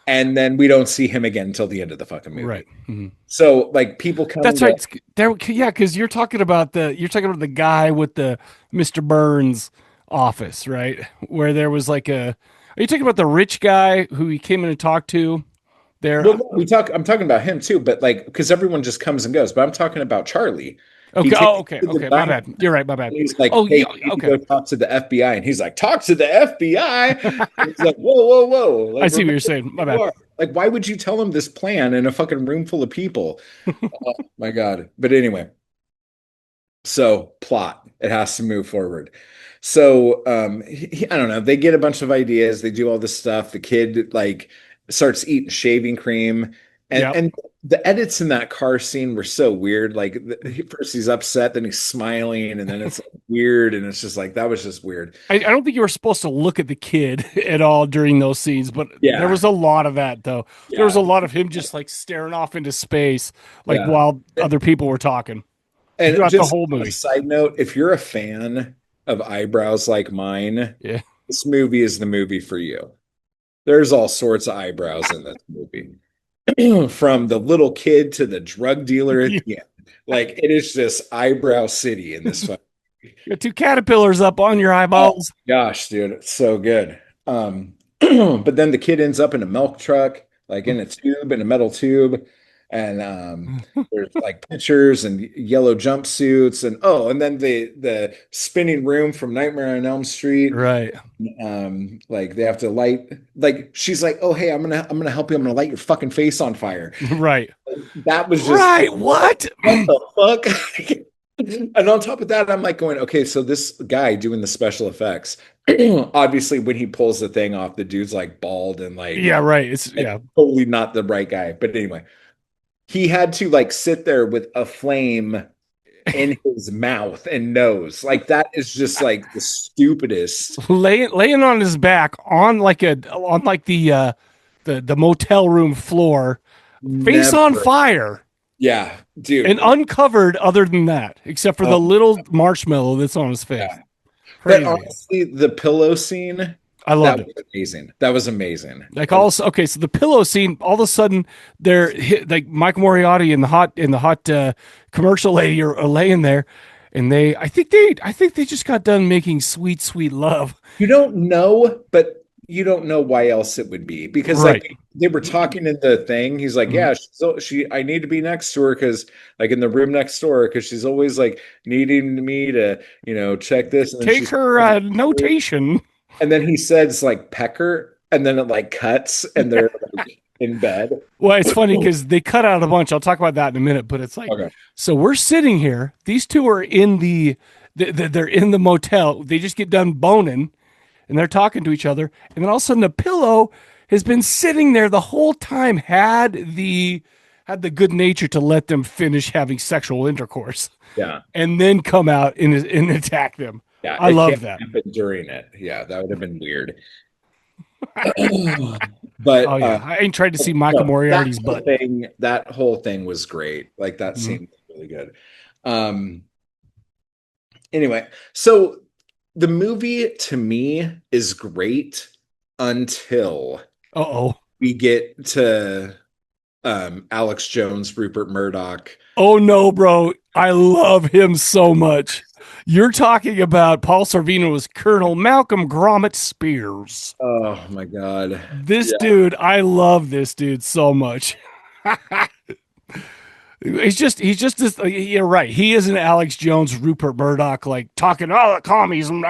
And then we don't see him again until the end of the fucking movie. Right. Mm-hmm. So like people come. That's right. Yeah, because you're talking about the guy with the Mr. Burns office, right? Where there was like are you talking about the rich guy who he came in and talked to there? Well, I'm talking about him too, but like because everyone just comes and goes. But I'm talking about Charlie. Okay. Okay. My bad. You're right. My bad. He's like, oh, hey, yeah. Okay. Go talk to the FBI, and he's like, talk to the FBI. He's like, whoa. Like, I see what you're saying. My bad. Like, why would you tell him this plan in a fucking room full of people? Oh my God. But anyway, so plot, it has to move forward. So I don't know. They get a bunch of ideas. They do all this stuff. The kid like starts eating shaving cream, and the edits in that car scene were so weird. Like first he's upset, then he's smiling, and then it's weird, and it's just like that was just weird. I don't think you were supposed to look at the kid at all during those scenes, but there was a lot of that though. Yeah. There was a lot of him just like staring off into space, like while other people were talking. And throughout just the whole movie. Side note: if you're a fan of eyebrows like mine, this movie is the movie for you. There's all sorts of eyebrows in this movie. From the little kid to the drug dealer at the end. Like it is just eyebrow city in this fucking movie. Got 2 caterpillars up on your eyeballs. Oh, gosh, dude, it's so good. But then the kid ends up in a milk truck, like in a metal tube, and there's like pictures and yellow jumpsuits, and then the spinning room from Nightmare on Elm Street, right? Like they have to light, like she's like, oh hey, I'm gonna help you, I'm gonna light your fucking face on fire, right? That was just right. What the fuck? And on top of that, I'm like going, okay, so this guy doing the special effects, obviously when he pulls the thing off, the dude's like bald and like, right. It's totally not the right guy. But anyway, he had to like sit there with a flame in his mouth and nose. Like that is just like the stupidest. Laying on his back on the motel room floor, face on fire. Yeah, dude. And uncovered other than that, except for the little marshmallow that's on his face. Yeah. But honestly, the pillow scene, I loved it. Amazing. That was amazing. Like also, okay, so the pillow scene, all of a sudden, they're like Michael Moriarty and the hot commercial lady are laying there, and I think they just got done making sweet, sweet love. You don't know, but you don't know why else it would be, because like they were talking in the thing. He's like, yeah, I need to be next to her because like in the room next door, because she's always like needing me to, check this. And take her notation. And then he says like pecker, and then it like cuts, and they're like in bed. Well, it's funny because they cut out a bunch. I'll talk about that in a minute, but it's like, so we're sitting here. These two are in they're in the motel. They just get done boning. And they're talking to each other, and then all of a sudden the pillow has been sitting there the whole time, had the good nature to let them finish having sexual intercourse. Yeah. And then come out and attack them. Yeah. I love that. During it. Yeah, that would have been weird. But I ain't tried to see Michael Moriarty's butt. That whole thing was great. Like that scene was really good. Anyway, so the movie to me is great until we get to Alex Jones, Rupert Murdoch. Oh no, bro. I love him so much. You're talking about Paul Sorvino as Colonel Malcolm Gromit Spears. Oh my God. This dude, I love this dude so much. He's just this. You're right. He is an Alex Jones, Rupert Murdoch, like talking, oh, the commies, and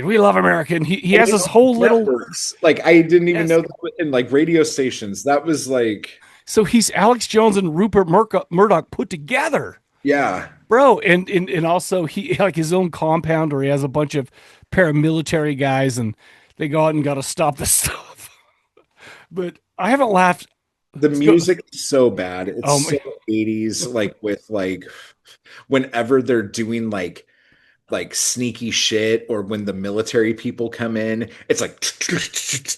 we love America. And he has this whole networks. Like I didn't even know that in like radio stations. That was like. So he's Alex Jones and Rupert Murdoch put together. Yeah. Bro, and also he like his own compound where he has a bunch of paramilitary guys and they go out and got to stop the stuff. But I haven't laughed. The music is so bad. It's so 80s, like with like whenever they're doing like sneaky shit or when the military people come in, it's like.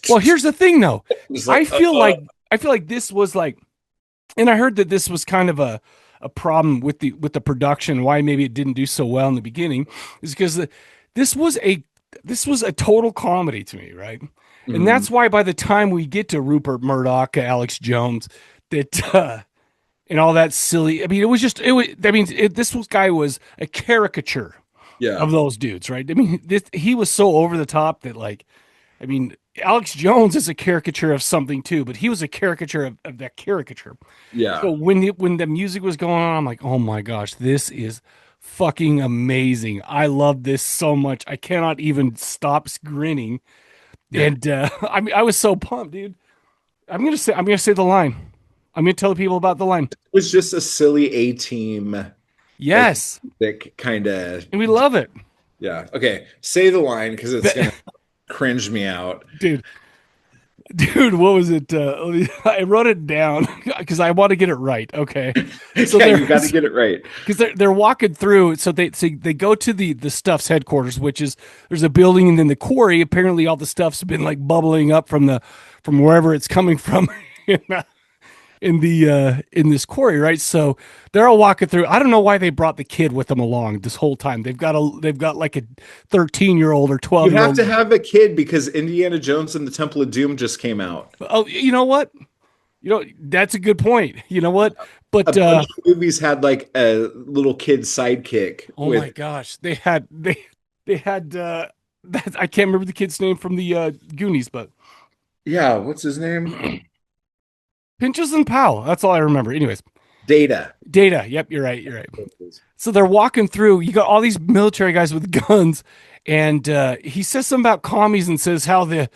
Well, here's the thing though. Like, I feel like this was like, and I heard that this was kind of a problem with the production, why maybe it didn't do so well in the beginning, is because this was a total comedy to me, right? Mm-hmm. And that's why by the time we get to Rupert Murdoch, Alex Jones, that and all that silly, I mean, this guy was a caricature of those dudes, right? I mean, he was so over the top that like, I mean, Alex Jones is a caricature of something too, but he was a caricature of that caricature. Yeah. So when the music was going on, I'm like, oh my gosh, this is fucking amazing. I love this so much. I cannot even stop grinning. Yeah. And I mean, I was so pumped, dude. I'm gonna say the line. I'm gonna tell the people about the line. It was just a silly A-Team. Yes. Thick kind of. And we love it. Yeah. Okay. Say the line because it's gonna cringe me out, dude. What was it? I wrote it down because I want to get it right. Okay, so you got to get it right because they're walking through. So they go to the Stuff's headquarters, which is there's a building, and then the quarry. Apparently, all the stuff's been like bubbling up from wherever it's coming from. In this quarry, right? So they're all walking through. I don't know why they brought the kid with them along this whole time. They've got like a 13-year-old or 12-year-old. You have to have a kid because Indiana Jones and the Temple of Doom just came out. Oh, you know what? That's a good point. You know what? But a bunch of movies had like a little kid sidekick. Oh my gosh, they had that. I can't remember the kid's name from the Goonies, but yeah, what's his name? Pinches and Powell. That's all I remember. Anyways. Data. Yep. You're right. So they're walking through. You got all these military guys with guns. And he says something about commies and says how the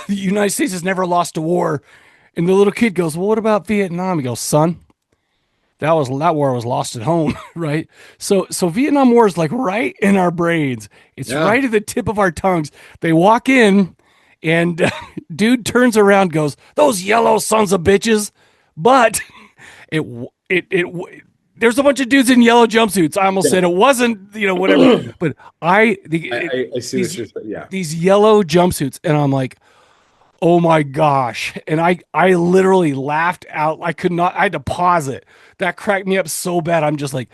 United States has never lost a war. And the little kid goes, well, what about Vietnam? He goes, son, that war was lost at home. Right. So Vietnam War is like right in our brains. It's right at the tip of our tongues. They walk in. And dude turns around, goes, those yellow sons of bitches. But there's a bunch of dudes in yellow jumpsuits. I almost said it wasn't, whatever. But I see these yellow jumpsuits, and I'm like, oh my gosh. And I literally laughed out. I had to pause it. That cracked me up so bad. I'm just like,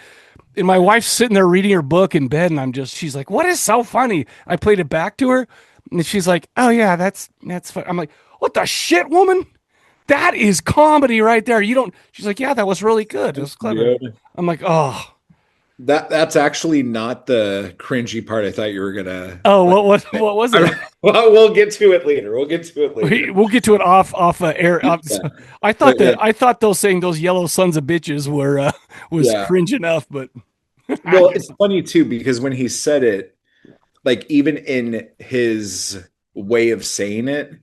and my wife's sitting there reading her book in bed, and she's like, what is so funny? I played it back to her. And she's like, oh yeah, that's fun. I'm like, what the shit, woman? That is comedy right there. She's like, yeah, that was really good. It was clever. Yeah. I'm like, oh. That's actually not the cringy part I thought you were gonna. Oh, what was it? Well, we'll get to it later. We'll get to it off air. Yeah. I thought those saying those yellow sons of bitches was cringe enough, but well, it's funny too because when he said it, like even in his way of saying it,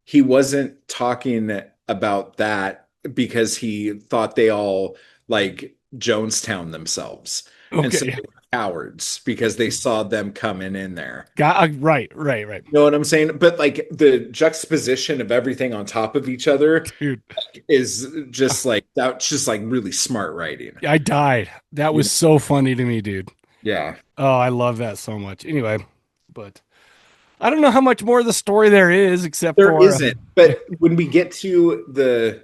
he wasn't talking about that because he thought they all like Jonestown themselves. Okay. And so they were cowards because they saw them coming in there. Right. You know what I'm saying? But like the juxtaposition of everything on top of each other is just like, that's just like really smart writing. I died. That was so funny to me, dude. Yeah. Oh, I love that so much. Anyway, but I don't know how much more of the story there is, except there isn't. But when we get to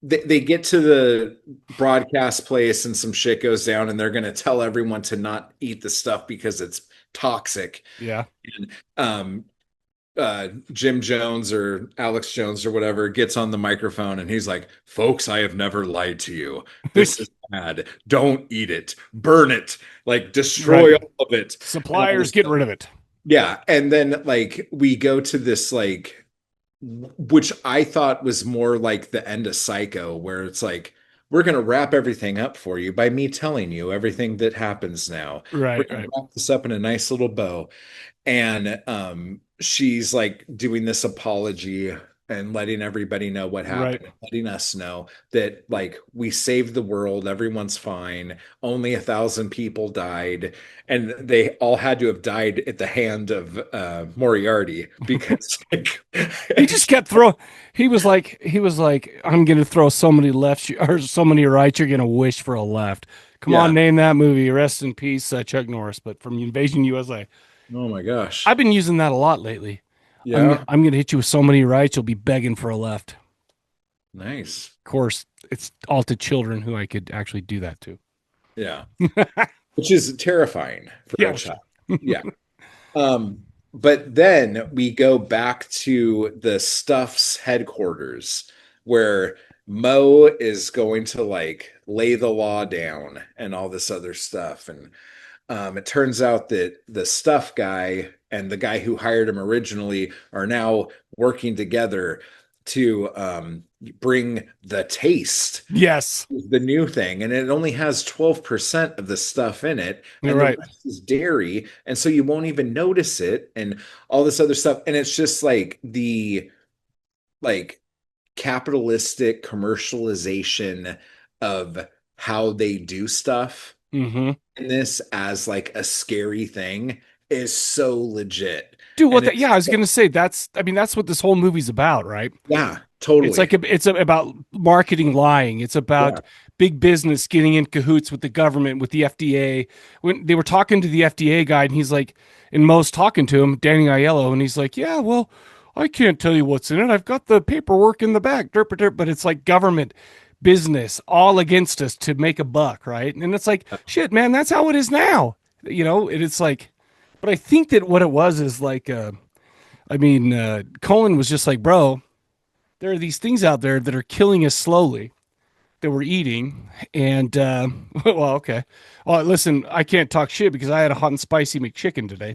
they get to the broadcast place and some shit goes down and they're going to tell everyone to not eat the stuff because it's toxic. Yeah. And Jim Jones or Alex Jones or whatever gets on the microphone and he's like, "Folks, I have never lied to you. This is bad. Don't eat it. Burn it. Like destroy Right. all of it." And all Suppliers, this get stuff. rid of it. Yeah, and then like we go to this like, which I thought was more like the end of Psycho, where it's like, we're going to wrap everything up for you by me telling you everything that happens now. We're Right, going to right. wrap this up in a nice little bow. And she's like doing this apology and letting everybody know what Right. happened, letting us know that like we saved the world, everyone's fine, only 1,000 people died, and they all had to have died at the hand of Moriarty because like, He just kept throwing. He was like, I'm gonna throw so many lefts or so many rights. You're gonna wish for a left. Come yeah. on, name that movie. Rest in peace, Chuck Norris. But from Invasion USA, Oh my gosh. I've been using that a lot lately. Yeah. I'm gonna hit you with so many rights. You'll be begging for a left. Nice. Of course, it's all to children who I could actually do that to. Yeah. Which is terrifying for Yeah. a child. Yeah. But then we go back to the Stuff's headquarters where Mo is going to like lay the law down and all this other stuff. And it turns out that the Stuff guy and the guy who hired him originally are now working together to bring the taste, Yes, the new thing, and it only has 12% of the stuff in it, you're and right. the rest is dairy, and so you won't even notice it, and all this other stuff. And it's just like the like capitalistic commercialization of how they do stuff Mm-hmm. in this as like a scary thing is so legit. Dude, And yeah, I was gonna say that's what this whole movie's about, right? yeah, It's totally. like about marketing lying. It's Yeah. about big business getting in cahoots with the government, with the FDA. When they were talking to the FDA guy, and he's like, and Mo's talking to him, Danny Aiello, and he's like, "Yeah, well, I can't tell you what's in it. I've got the paperwork in the back." Derp, derp. But it's like government, business, all against us to make a buck, right? And it's like, shit, man, that's how it is now. And it's like, but I think that what it was is like, Cohen was just like, bro, there are these things out there that are killing us slowly that we're eating. And, well, okay. Well, listen, I can't talk shit because I had a hot and spicy McChicken today,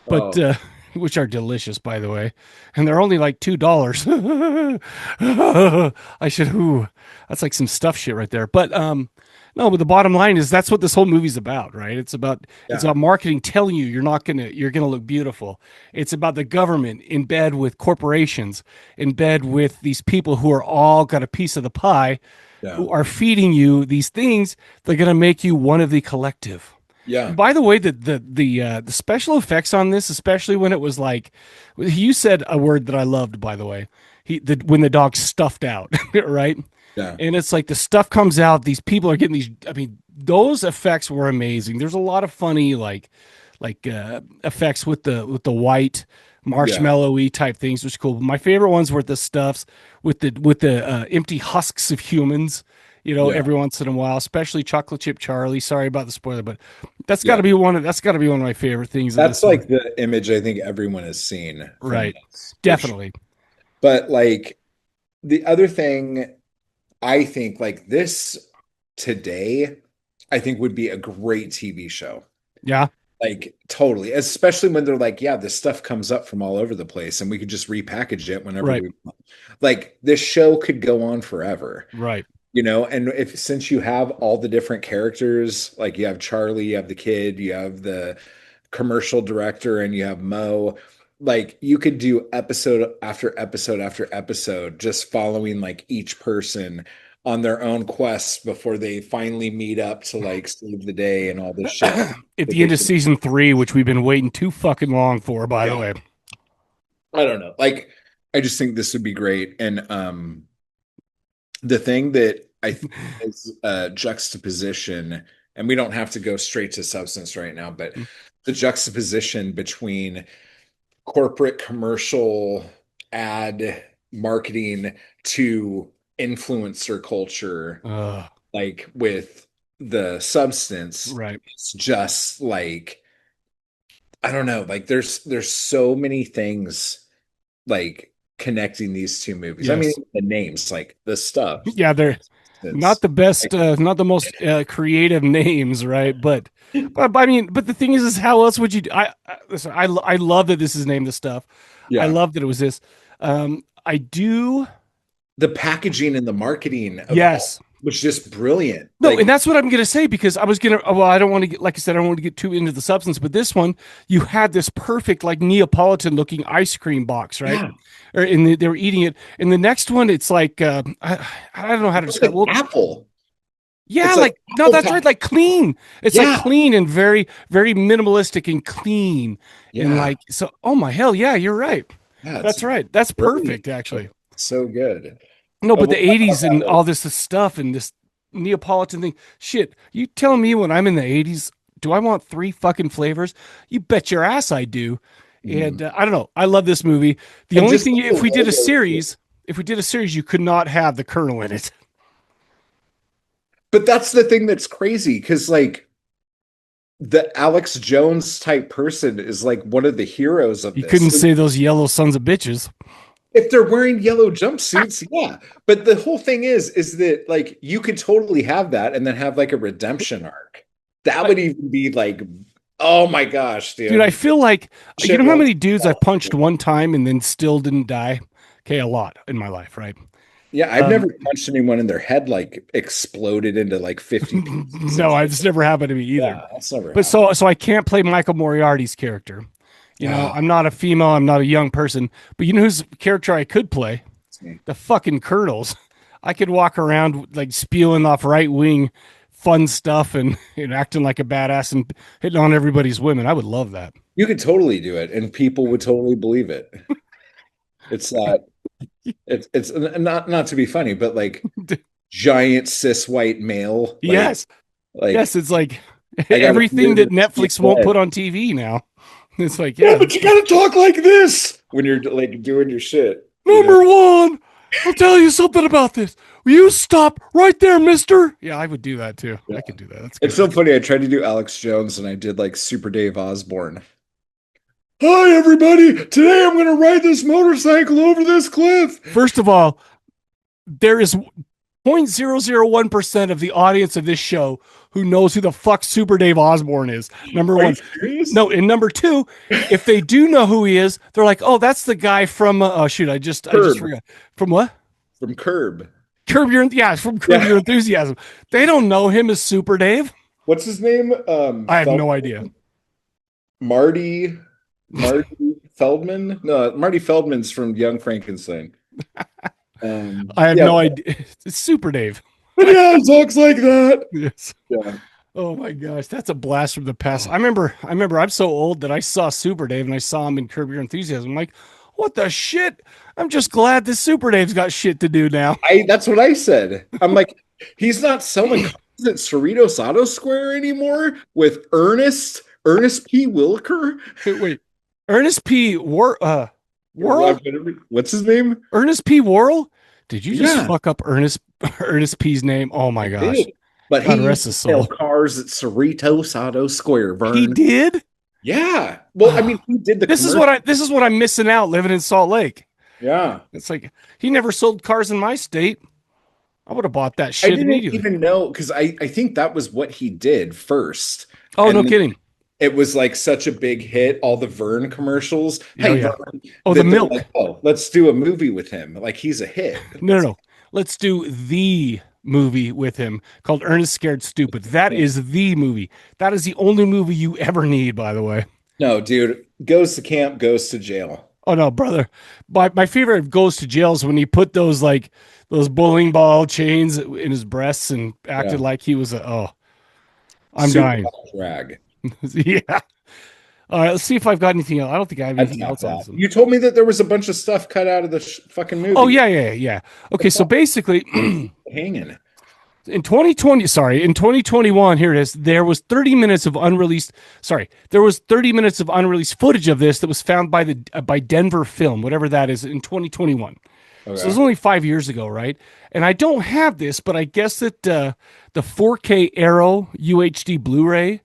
but, Oh. which are delicious, by the way. And they're only like $2. That's like some stuff shit right there. But, no, but the bottom line is that's what this whole movie's about, right? It's about marketing telling you you're gonna look beautiful. It's about the government in bed with corporations, in bed with these people who are all got a piece of the pie, who are feeding you these things that are gonna make you one of the collective. Yeah. And by the way, the special effects on this, especially when it was like, you said a word that I loved, by the way, when the dog stuffed out, right? Yeah. And it's like the stuff comes out. These people are getting these. I mean, those effects were amazing. There's a lot of funny effects with the white marshmallowy type things, which is cool. But my favorite ones were the stuffs with the empty husks of humans. Every once in a while, especially Chocolate Chip Charlie. Sorry about the spoiler, but that's got to be one of my favorite things. That's like the image I think everyone has seen. Right. Definitely. Sure. But like the other thing, I think like this today, I think would be a great TV show. Yeah. Like totally, especially when they're like, yeah, this stuff comes up from all over the place and we could just repackage it whenever we want. Like this show could go on forever. Right. And since you have all the different characters, like you have Charlie, you have the kid, you have the commercial director, and you have Mo, like you could do episode after episode after episode, just following like each person on their own quests before they finally meet up to like save the day and all this shit. At the end of season 3, which we've been waiting too fucking long for, by the way. I don't know. Like, I just think this would be great. And the thing that I think is juxtaposition, and we don't have to go straight to substance right now, but the juxtaposition between corporate commercial ad marketing to influencer culture, like with the substance, right? It's just like, I don't know, like there's so many things like connecting these two movies. Yes. I mean, the names, like the stuff. Yeah, they're not the best, not the most creative names, right? But I mean, but the thing is how else would you do? Listen, I love that this is named The Stuff. Yeah. I love that it was this. I do. The packaging and the marketing of Yes. was just brilliant. No, and that's what I'm going to say, because I was going to, well, I don't want to get, like I said, I don't want to get too into the substance, but this one, you had this perfect, like Neapolitan looking ice cream box, right? Yeah. Or they were eating it. In the next one, it's like, I don't know how to describe like apple. Yeah, It's like no, apple that's pie. right. Like clean. It's Yeah. like clean and very, very minimalistic and clean. And Yeah. like, so, oh my hell. Yeah, you're right. Yeah, That's right. That's brilliant. perfect, actually. So good. No, but Oh, the 80s and all this stuff and this Neapolitan thing. Shit, you tell me when I'm in the 80s, do I want 3 fucking flavors? You bet your ass I do. And I don't know. I love this movie. The And only just thing, the if we did a logo, series, you could not have the Colonel in it. But that's the thing that's crazy, because like the Alex Jones type person is like one of the heroes of You this. couldn't say those yellow sons of bitches. If they're wearing yellow jumpsuits, yeah. But the whole thing is that like you could totally have that and then have like a redemption arc. That would even be like, oh my gosh, Dude, I feel like, you know how Shit, many dudes I've punched one time and then still didn't die? Okay, a lot in my life, right? Yeah, I've never punched anyone in their head like exploded into like 50 pieces. No, it's never happened to me either. Yeah, that's never But so I can't play Michael Moriarty's character. You know, I'm not a female, I'm not a young person, but you know whose character I could play? The fucking Colonels. I could walk around like spewing off right wing fun stuff and acting like a badass and hitting on everybody's women. I would love that. You could totally do it, and people would totally believe it. It's it's not to be funny, but like giant cis white male. Like, Yes. like Yes, it's like gotta everything hear that this Netflix shit. won't put on TV now. It's like, yeah, yeah, but you gotta talk like this when you're like doing your shit. number one, I'll tell you something about this. Will you stop right there, mister? Yeah, I would do that too. Yeah. I could do that. That's good. It's so funny. I tried to do Alex Jones and I did like Super Dave Osborne. Hi, everybody. Today I'm going to ride this motorcycle over this cliff. First of all, there is 0.001% of the audience of this show who knows who the fuck Super Dave Osborne is. Number one. No, and number two, if they do know who he is, they're like, oh, that's the guy from, oh shoot, I just forgot. From what? From Curb. From Curb Your Enthusiasm. They don't know him as Super Dave. What's his name? I have no idea. Marty Feldman? No, Marty Feldman's from Young Frankenstein. I have no idea. It's Super Dave. Yeah, it talks like that. Yes. Yeah. Oh my gosh, that's a blast from the past. I remember I'm so old that I saw Super Dave and I saw him in Curb Your Enthusiasm. I'm like, what the shit? I'm just glad this Super Dave's got shit to do now. That's what I said. I'm like, he's not selling cars at Cerritos Auto Square anymore with Ernest P. Wilker. Wait, Ernest P. Worrell? What's his name? Ernest P. Worrell? Did you just Yeah. fuck up Ernest P's name? Oh my gosh. Did. But God he rest his used to sell soul. cars at Cerritos Auto Square, Vern. He did? Yeah. Well, I mean, he did the This is what I'm missing out living in Salt Lake. Yeah. It's like he never sold cars in my state. I would have bought that shit I didn't immediately. even know, because I think that was what he did first. Oh, And no then kidding. It was like such a big hit, all the Vern commercials. Oh, yeah. Vern. Oh, That the they're milk. like, oh, let's do a movie with him. Like, he's a hit. No. Let's do the movie with him called Ernest Scared Stupid. That is the movie. That is the only movie you ever need, by the way. No, dude, goes to camp, goes to jail. Oh no, brother. My favorite goes to jail is when he put those bowling ball chains in his breasts and acted like he was I'm Super dying. Drag. Yeah. All right, let's see if I've got anything else. I don't think I have anything else on this one. You told me that there was a bunch of stuff cut out of the fucking movie. Oh yeah. Okay, so basically hanging. in 2021, here it is. There was 30 minutes of unreleased footage of this that was found by Denver Film, whatever that is, in 2021. Okay. So it was only 5 years ago, right? And I don't have this, but I guess that the 4K Arrow UHD Blu-ray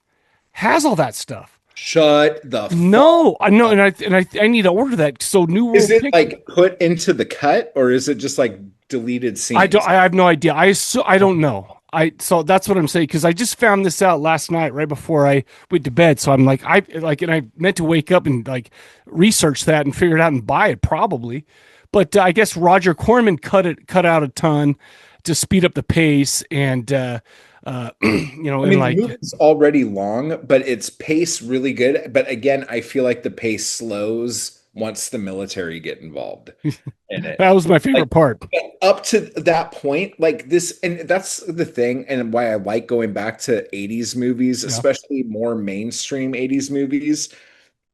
has all that stuff. Shut the No, I know, and I need to order that. So New World Is it Pictures. like put into the cut, or is it just like deleted scenes? I have no idea. I don't know. So that's what I'm saying, because I just found this out last night right before I went to bed. So I'm like, and I meant to wake up and like research that and figure it out and buy it probably, but I guess Roger Corman cut out a ton to speed up the pace and I mean, the movie's already long, but it's paced really good. But again, I feel like the pace slows once the military get involved in it. That was my favorite part. Up to that point, like this, and that's the thing, and why I like going back to 80s movies, especially more mainstream 80s movies.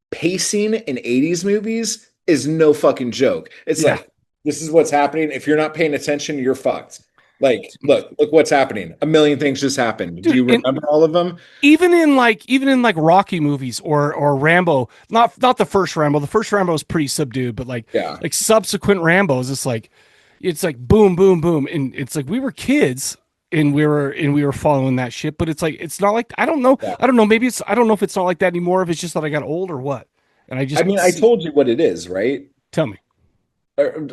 Pacing in 80s movies is no fucking joke. It's like, this is what's happening. If you're not paying attention, you're fucked. Like, look what's happening. A million things just happened. Do you remember all of them? Even in like Rocky movies or Rambo, not the first Rambo. The first Rambo is pretty subdued, but like subsequent Rambos, it's like boom, boom, boom, and it's like we were kids and we were following that shit. But it's like it's not like I don't know. Maybe I don't know if it's not like that anymore. If it's just that I got old or what. And I told you what it is, right? Tell me.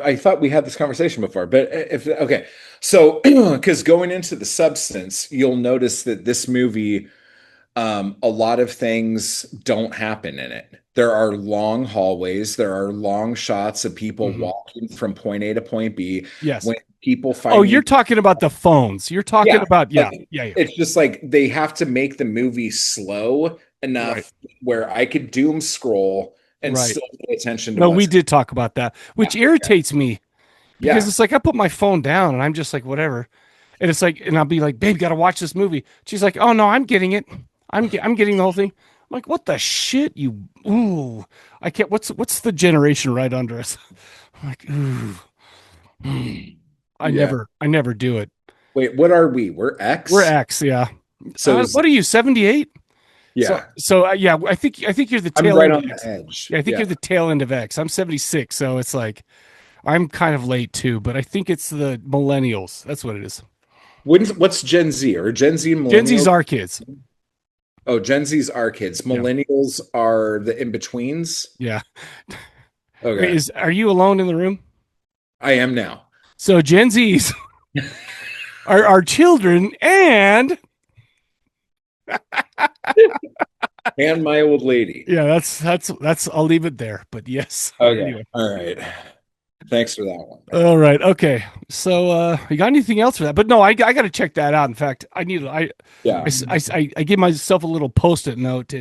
I thought we had this conversation before, but okay. So, because going into the substance, you'll notice that this movie, a lot of things don't happen in it. There are long hallways. There are long shots of people walking from point A to point B. Yes. When people find you're talking about the phones. You're talking about yeah. It's just like they have to make the movie slow enough where I could doom scroll and still pay attention to we did talk about that, which irritates me because it's like I put my phone down and I'm just like whatever, and it's like, and I'll be like, babe, gotta watch this movie. She's like, oh no, I'm getting it. I'm getting the whole thing. I'm like, what the shit, I can't. What's the generation right under us? I'm like, I never do it. Wait, what are we? We're X. We're X, yeah. So what are you? 78. Yeah. So I think you're the tail I'm end right on of X. the edge. Yeah, I think you're the tail end of X. I'm 76, so it's like I'm kind of late too, but I think it's the millennials. That's what it is. What's Gen Z or Gen Z and millennials? Gen Z's our kids. Oh, Gen Z's our kids. Millennials are the in-betweens. Yeah. Okay. Wait, are you alone in the room? I am now. So Gen Z's are our children and and my old lady. Yeah, that's I'll leave it there. But yes. Okay. Anyway. All right. Thanks for that one. All right. Okay. So you got anything else for that? But no, I got to check that out. In fact, I give myself a little post-it note.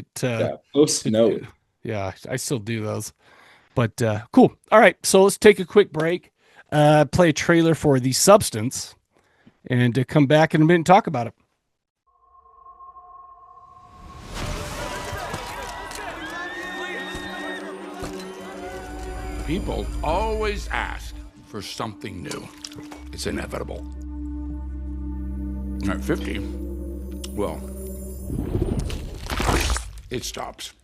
Post-it note. Yeah, I still do those. But cool. All right. So let's take a quick break, play a trailer for The Substance, and come back in a minute and talk about it. People always ask for something new. It's inevitable. At 50, well, it stops.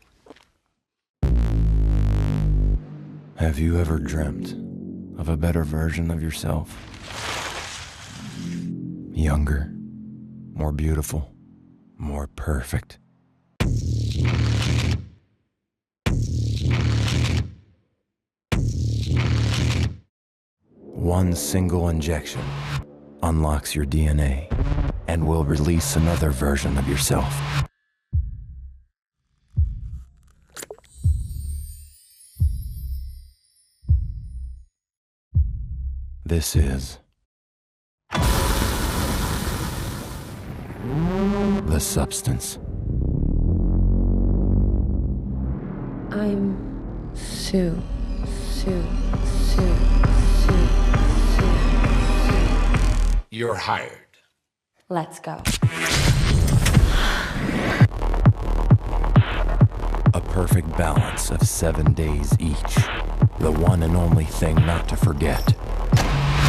Have you ever dreamt of a better version of yourself? Younger, more beautiful, more perfect. One single injection unlocks your DNA and will release another version of yourself. This is The Substance. I'm Sue. You're hired. Let's go. A perfect balance of 7 days each. The one and only thing not to forget.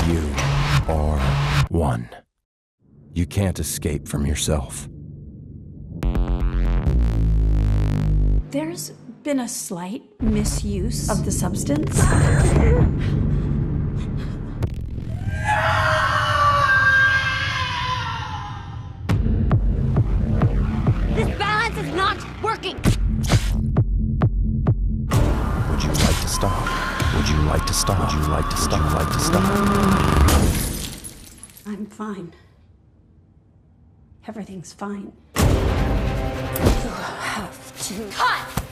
You are one. You can't escape from yourself. There's been a slight misuse of the substance. This balance is not working. like to stop? Would you like to stop? Would you like to stop? I'm fine. Everything's fine. You have to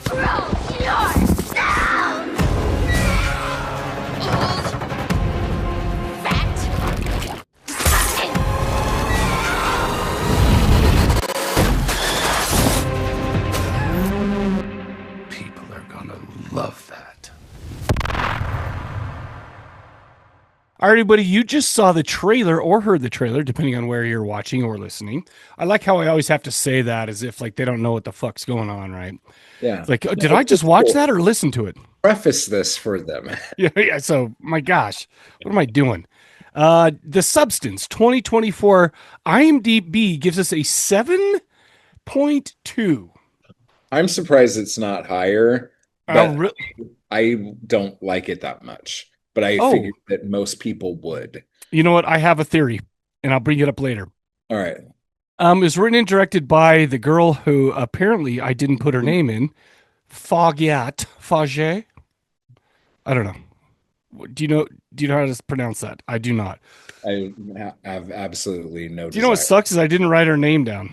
Control yourself! People are gonna love that. All right, everybody, you just saw the trailer or heard the trailer, depending on where you're watching or listening. I like how I always have to say that as if like they don't know what the fuck's going on, right? Yeah. It's like, did I just watch that or listen to it? Preface this for them. Yeah. So, my gosh, what am I doing? The Substance 2024 IMDb gives us a 7.2. I'm surprised it's not higher. But I don't like it that much. But I figured that most people would. You know what? I have a theory, and I'll bring it up later. All right. It was written and directed by the girl who apparently I didn't put her name in, Fargeat. I don't know. Do you know how to pronounce that? I do not. I have absolutely no. Do you know what sucks is I didn't write her name down.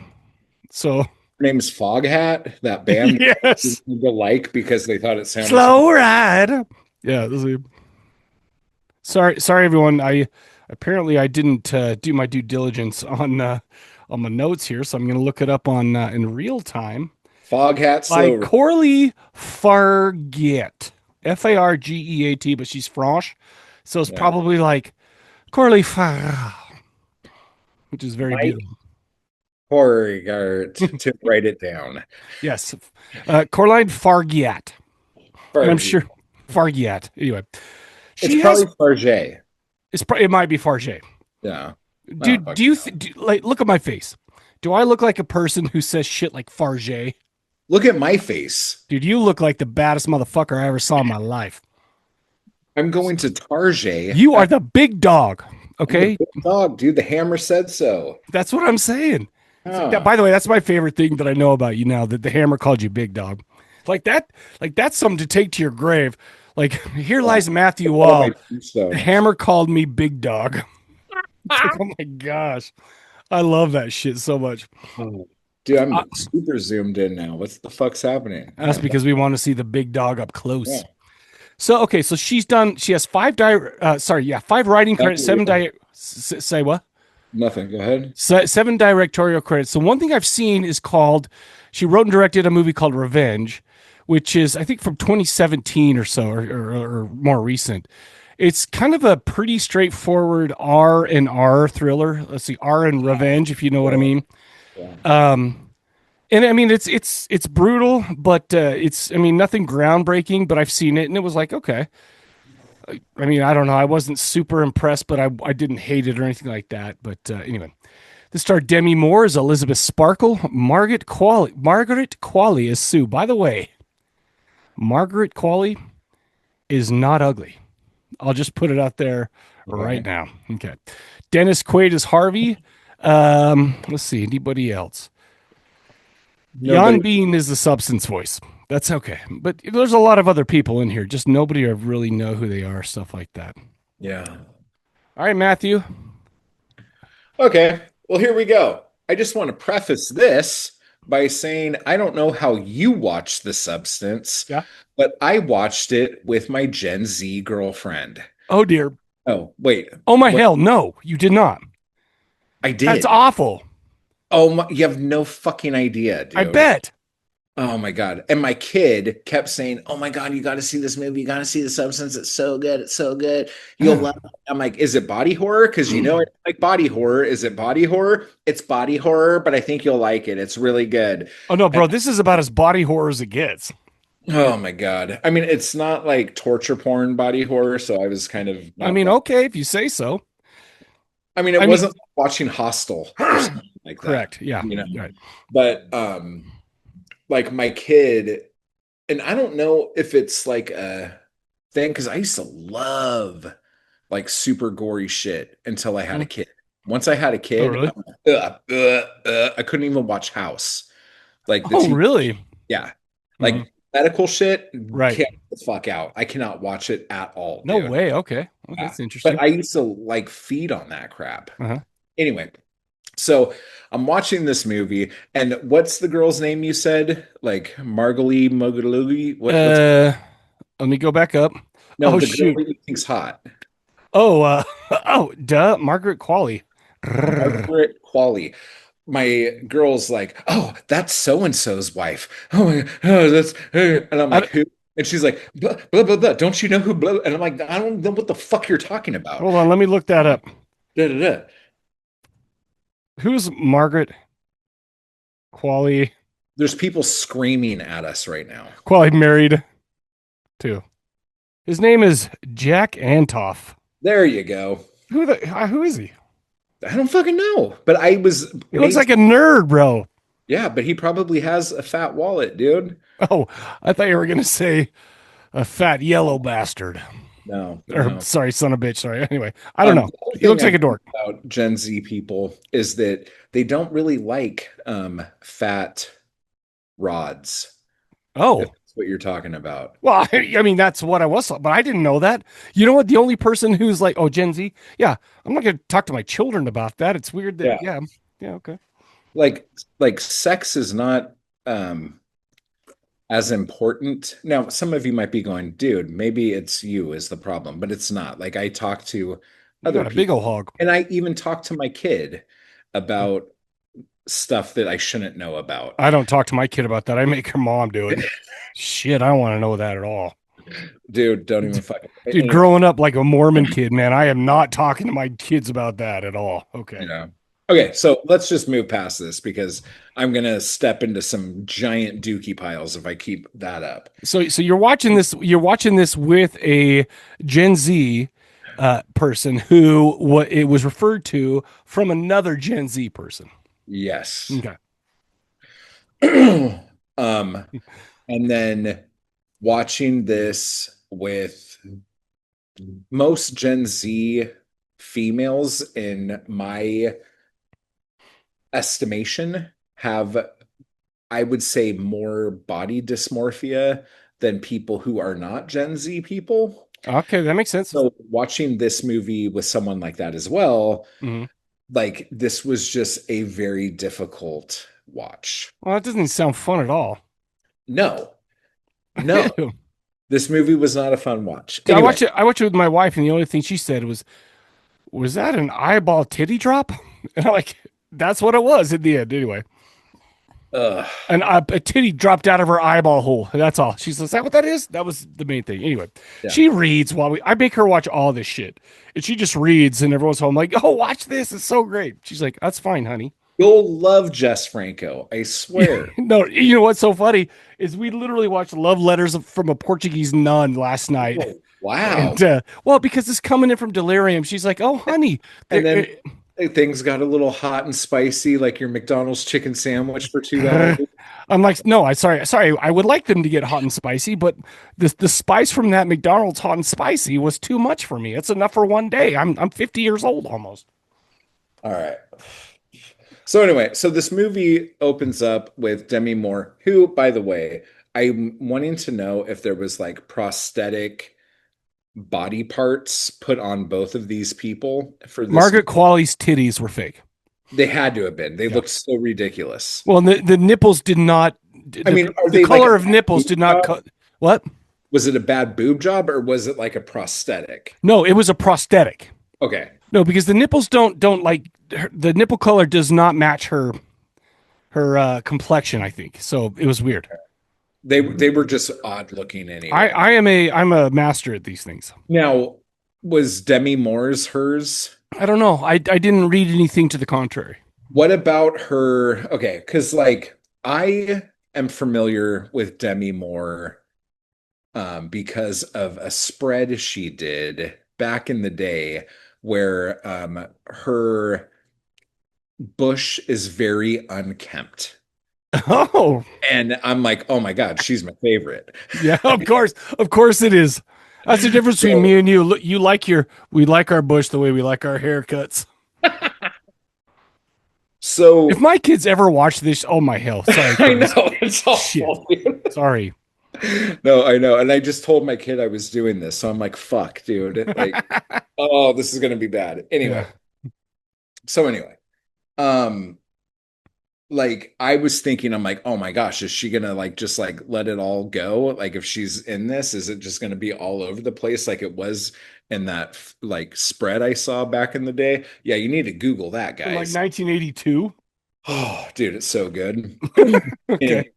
So her name's Foghat, that band. Yes. People like because they thought it sounded Slow Ride. Yeah. Sorry, everyone. I didn't do my due diligence on my notes here, so I'm going to look it up on in real time. Foghat by Coralie Fargeat, Fargeat, but she's French, so it's probably like Coralie Fargeat, which is very beautiful. To write it down. Yes, Coralie Fargeat. I'm sure Fargeat. Anyway. It's probably Fargeat. It might be Fargeat. Yeah. Dude, do you like look at my face? Do I look like a person who says shit like Fargeat? Look at my face. Dude, you look like the baddest motherfucker I ever saw in my life. I'm going to Tarjay. You are the big dog. Okay? Big dog, dude. The Hammer said so. That's what I'm saying. Like by the way, that's my favorite thing that I know about you now, that the Hammer called you big dog. Like that's something to take to your grave. Like, here lies Matthew Wall. The Hammer called me big dog. Like, oh my gosh. I love that shit so much. Dude, I'm super zoomed in now. What the fuck's happening? That's because we want to see the big dog up close. Yeah. So, okay, so she has 5 writing credits, 7 say what? Nothing. Go ahead. 7 directorial credits. So one thing I've seen is she wrote and directed a movie called Revenge, which is, I think, from 2017 or so, or more recent. It's kind of a pretty straightforward R&R thriller. Let's see, R and Revenge, if you know what I mean. Yeah. And I mean, it's brutal, but it's nothing groundbreaking. But I've seen it, and it was like, okay. I mean, I don't know. I wasn't super impressed, but I didn't hate it or anything like that. But anyway. This starred Demi Moore as Elizabeth Sparkle, Margaret Qualley as Sue. By the way, Margaret Qualley is not ugly. I'll just put it out there right now. Okay. Dennis Quaid as Harvey. Let's see. Anybody else? Jan Bean is the Substance voice. That's okay. But there's a lot of other people in here. Just nobody really know who they are, stuff like that. Yeah. All right, Matthew. Okay. Well, here we go. I just want to preface this by saying I don't know how you watched The Substance, but I watched it with my Gen Z girlfriend. Oh, dear. Oh, wait. Oh, my hell. No, you did not. I did. That's awful. Oh, you have no fucking idea, dude. I bet. Oh, my God. And my kid kept saying, oh, my God, you got to see this movie. You got to see The Substance. It's so good. It's so good. You'll love it. I'm like, is it body horror? Because you know I like body horror. Is it body horror? It's body horror, but I think you'll like it. It's really good. Oh, no, bro. This is about as body horror as it gets. Oh, my God. I mean, it's not like torture porn body horror, so I was kind of... okay, if you say so. I mean, it wasn't watching Hostel or something like that. Correct, yeah. You know? Right. But... like my kid, and I don't know if it's like a thing because I used to love like super gory shit until I had a kid. Once I had a kid, I couldn't even watch House. Like, really? Yeah. Like medical shit, Right. can't get the fuck out. I cannot watch it at all. No dude. way. Okay. Well, Yeah. that's interesting. But I used to like feed on that crap. Uh-huh. Anyway, so I'm watching this movie, and what's the girl's name you said? Like Margalie Mogalugi? Let me go back up. No, Oh, the shoot. girl that you think's hot. Oh, duh. Margaret Qualley. Margaret Qualley. My girl's like, oh, that's so and so's wife. Oh my God, that's, and I'm like, who? And she's like, blah, blah, blah, blah. Don't you know who? Blah? And I'm like, I don't know what the fuck you're talking about. Hold on. Let me look that up. Da, da, da. Who's Margaret Qualley? There's people screaming at us right now. Qualley married to. His name is Jack Antoff. There you go. Who is he? I don't fucking know. But I was. He looks like a nerd, bro. Yeah, but he probably has a fat wallet, dude. Oh, I thought you were gonna say a fat yellow bastard. No. Sorry, son of a bitch. Sorry. Anyway, I don't know. He looks like a dork. About Gen Z people is that they don't really like fat rods. Oh, that's what you're talking about. Well, I mean, that's what I was, but I didn't know that. You know what? The only person who's like, oh, Gen Z. Yeah, I'm not going to talk to my children about that. It's weird that. Yeah. Okay. Like sex is not as important. Now, some of you might be going, dude, maybe it's you is the problem, but it's not. Like I talk to other people, big old hog, and I even talk to my kid about stuff that I shouldn't know about. I don't talk to my kid about that. I make her mom do it. Shit, I don't want to know that at all. Dude, don't even fucking. Dude, growing up like a Mormon kid, man, I am not talking to my kids about that at all. Okay. Yeah. Okay, so let's just move past this because I'm gonna step into some giant dookie piles if I keep that up. So you're watching this. You're watching this with a Gen Z person who it was referred to from another Gen Z person. Yes. Okay. And then watching this with most Gen Z females in my estimation have, I would say, more body dysmorphia than people who are not Gen Z people. Okay, that makes sense. So watching this movie with someone like that as well, like this was just a very difficult watch. Well, that doesn't sound fun at all. No. This movie was not a fun watch. Anyway. I watched it with my wife, and the only thing she said was that an eyeball titty drop? And I'm like, that's what it was in the end, anyway. And a titty dropped out of her eyeball hole. That's all. She says, "Is that what that is?" That was the main thing. Anyway, She reads while I make her watch all this shit, and she just reads, and everyone's home like, "Oh, watch this! It's so great." She's like, "That's fine, honey." You'll love Jess Franco, I swear. No, you know what's so funny is we literally watched Love Letters from a Portuguese Nun last night. Oh, wow. And, well, because it's coming in from Delirium. She's like, "Oh, honey," and then things got a little hot and spicy, like your McDonald's chicken sandwich for 2 hours. I'm like, no, sorry. I would like them to get hot and spicy, but the spice from that McDonald's hot and spicy was too much for me. It's enough for one day. I'm 50 years old almost. All right. So anyway, so this movie opens up with Demi Moore, who, by the way, I'm wanting to know if there was like prosthetic body parts put on both of these people for this. Margaret Qualley's titties were fake. They had to have been. They looked so ridiculous. Well, the nipples did not. The color of nipples did not cut. What? Was it a bad boob job or was it like a prosthetic? No, it was a prosthetic. Okay. No, because the nipples don't like the nipple color does not match her complexion, I think. So it was weird. They were just odd looking anyway. I'm a master at these things. Now, was Demi Moore's hers? I don't know. I didn't read anything to the contrary. What about her? Okay, because like I am familiar with Demi Moore because of a spread she did back in the day where her bush is very unkempt. Oh, and I'm like, oh my God, she's my favorite. Yeah, of course it is. That's the difference between me and you. Look, we like our bush the way we like our haircuts. So if my kids ever watch this, oh my hell, sorry, I know it's awful. Sorry. No, I know. And I just told my kid I was doing this. So I'm like, fuck, dude. Like, oh, this is gonna be bad. Anyway. So anyway. Um, like I was thinking, I'm like, oh my gosh, is she gonna like just like let it all go? Like if she's in this, is it just gonna be all over the place like it was in that like spread I saw back in the day? Yeah, you need to Google that, In like guys. 1982. Oh, dude, it's so good. Okay.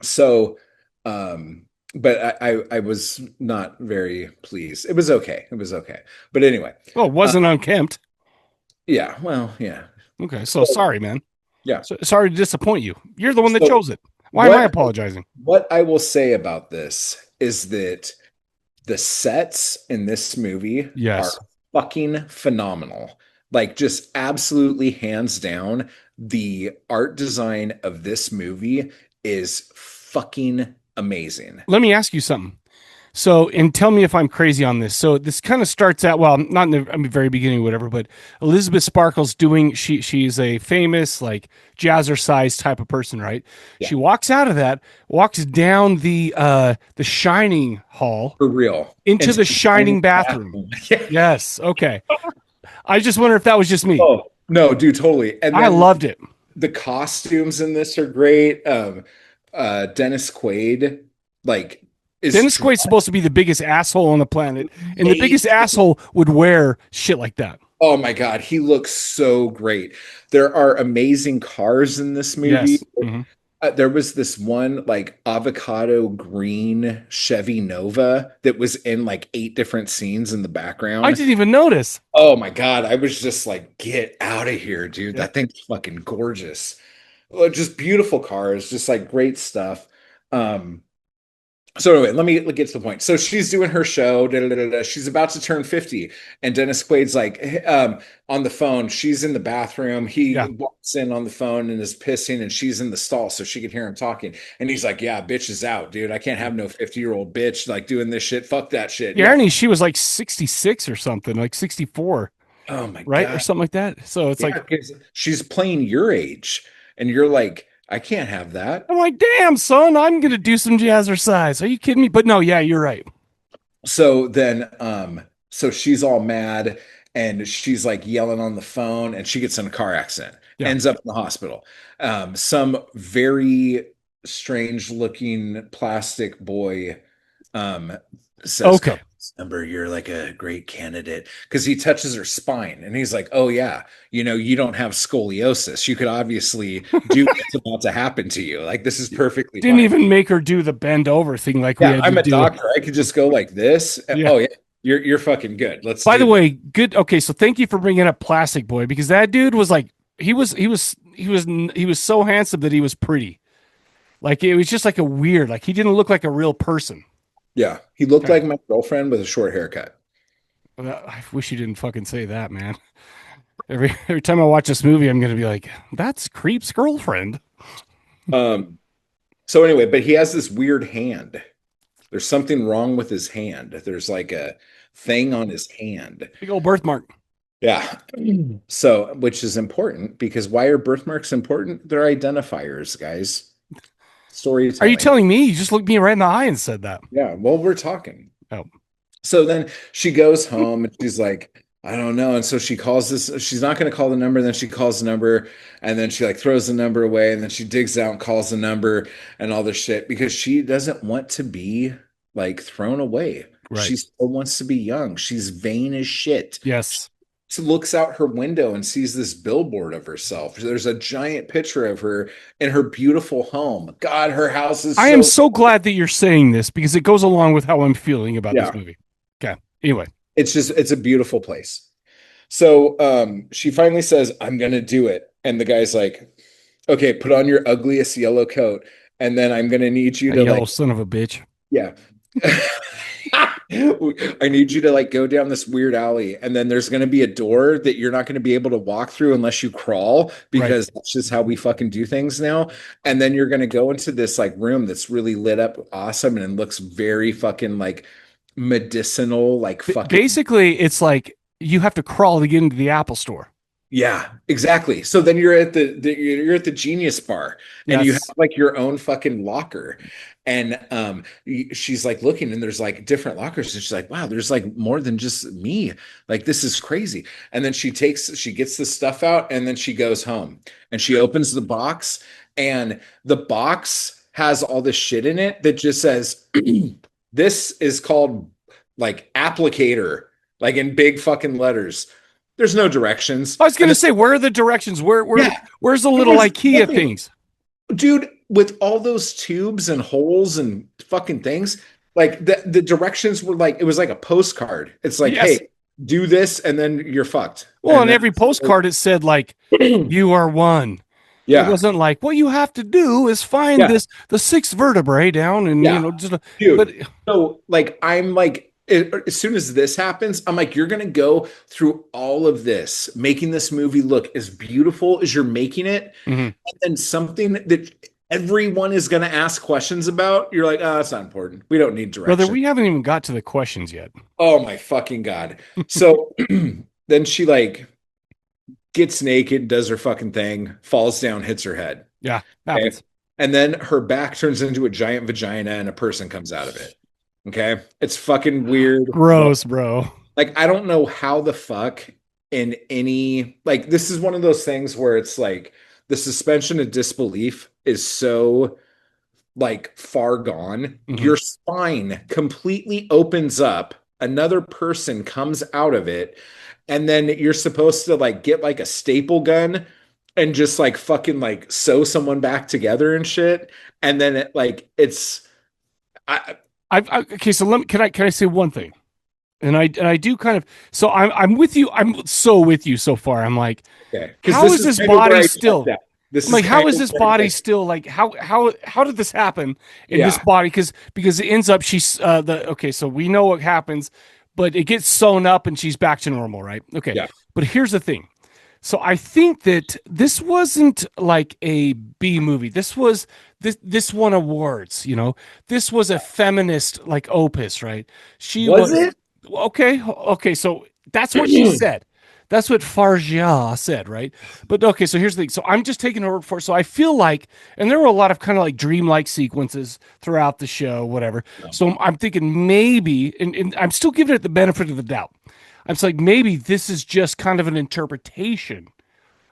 So, but I was not very pleased. It was okay. It was okay. But anyway, Well, it wasn't unkempt. yeah. Well, yeah. Okay. So sorry, man. Yeah. So, sorry to disappoint you. You're the one that So chose it. Why am I apologizing? What I will say about this is that the sets in this movie Yes. are fucking phenomenal. Like just absolutely hands down, the art design of this movie is fucking amazing. Let me ask you something. So, and tell me if I'm crazy on this. So, this kind of starts out, well, not in the very beginning, or whatever, but Elizabeth Sparkle's doing, she's a famous, like, jazzercise type of person, right? Yeah. She walks out of that, walks down the Shining hall. For real. Into the Shining bathroom. Yeah. Yes. Okay. I just wonder if that was just me. Oh, no, dude, totally. And I loved it. The costumes in this are great. Dennis Quaid, like, Dennis Quaid's supposed to be the biggest asshole on the planet, and the biggest asshole would wear shit like that. Oh my God, he looks so great. There are amazing cars in this movie. Yes. Mm-hmm. There was this one like avocado green Chevy Nova that was in like 8 different scenes in the background. I didn't even notice. Oh my God, I was just like, get out of here, dude. That thing's fucking gorgeous. Well, just beautiful cars, just like great stuff. So anyway, let me get to the point. So she's doing her show. She's about to turn 50, and Dennis Quaid's like on the phone. She's in the bathroom. He walks in on the phone and is pissing, and she's in the stall so she can hear him talking. And he's like, "Yeah, bitch is out, dude. I can't have no 50-year-old bitch like doing this shit. Fuck that shit." Yeah, Ernie, she was like 66 or something, like 64. Oh my right, God. or something like that. So it's like she's playing your age, and you're like, I can't have that. I'm like, damn, son, I'm gonna do some jazzercise. Are you kidding me? But no, yeah, you're right. So then, so she's all mad and she's like yelling on the phone, and she gets in a car accident, ends up in the hospital. Some very strange looking plastic boy says, okay, number, you're like a great candidate, because he touches her spine and he's like, oh yeah, you know, you don't have scoliosis, you could obviously do what's about to happen to you, like this is perfectly didn't fine. even make her do the bend over thing like we had I'm to a do. doctor, I could just go like this. Oh yeah, you're fucking good. Let's by the way, good. Okay, so thank you for bringing up Plastic Boy, because that dude was like, he was so handsome that he was pretty. Like it was just like a weird, like he didn't look like a real person. Yeah, he looked like my girlfriend with a short haircut. I wish you didn't fucking say that, man. Every time I watch this movie, I'm gonna be like, that's Creep's girlfriend. So anyway, but he has this weird hand. There's something wrong with his hand. There's like a thing on his hand. Big old birthmark. Yeah. So, which is important, because why are birthmarks important? They're identifiers, guys. Storytelling. Are you telling me? You just looked me right in the eye and said that. Yeah. Well, we're talking. Oh. So then she goes home and she's like, I don't know. And so she calls this, she's not going to call the number. And then she calls the number, and then she like throws the number away, and then she digs out and calls the number and all this shit, because she doesn't want to be like thrown away. Right. She still wants to be young. She's vain as shit. Yes. She looks out her window and sees this billboard of herself. There's a giant picture of her in her beautiful home. God, her house is. I am so glad that you're saying this, because it goes along with how I'm feeling about this movie. Okay. Anyway, it's a beautiful place. So she finally says, I'm going to do it. And the guy's like, okay, put on your ugliest yellow coat, and then I'm going to need you to yellow son of a bitch. Yeah. I need you to like go down this weird alley, and then there's going to be a door that you're not going to be able to walk through unless you crawl, because that's just how we fucking do things now. And then you're going to go into this like room that's really lit up awesome, and it looks very fucking like medicinal, like fucking. Basically, it's like you have to crawl to get into the Apple store. Yeah, exactly. So then you're at the Genius Bar, and you have like your own fucking locker, And she's like looking, and there's like different lockers, and she's like, wow, there's like more than just me. Like, this is crazy. And then she gets the stuff out, and then she goes home, and she opens the box, and the box has all this shit in it that just says, this is called like applicator, like in big fucking letters. There's no directions. I was going to say, where are the directions? Where's the little IKEA things? Dude, with all those tubes and holes and fucking things, like the directions were like, it was like a postcard. It's like, hey, do this and then you're fucked. Well, and on every postcard it said like, you are one. Yeah. It wasn't like, what you have to do is find the sixth vertebrae down and Dude, so like, I'm like, as soon as this happens, I'm like, you're going to go through all of this, making this movie look as beautiful as you're making it. And then something that everyone is going to ask questions about, you're like, oh, that's not important. We don't need direction. Brother, we haven't even got to the questions yet. Oh my fucking God. So then she like gets naked, does her fucking thing, falls down, hits her head. Yeah. Happens. Okay? And then her back turns into a giant vagina and a person comes out of it. Okay. It's fucking weird. Gross, bro. Like, I don't know how the fuck in any, like, this is one of those things where it's like the suspension of disbelief is so like far gone. Your spine completely opens up. Another person comes out of it. And then you're supposed to like get like a staple gun and just like fucking like sew someone back together and shit. And then it like, it's, okay, so can I say one thing? And I do kind of, so I'm with you. I'm so with you so far. I'm like, okay, how is this body still? I'm like, how is this body still like? How did this happen in this body? Because it ends up okay, so we know what happens, but it gets sewn up and she's back to normal, right? Okay, but here's the thing. So I think that this wasn't like a B movie. This won awards, you know. This was a feminist like opus, right? She was it? Okay, so that's what she said. That's what Fargeat said, right? But okay, so here's the thing. So I'm just taking her word for it. So I feel like, and there were a lot of kind of like dreamlike sequences throughout the show, whatever. So I'm thinking maybe, and I'm still giving it the benefit of the doubt. I'm just like, maybe this is just kind of an interpretation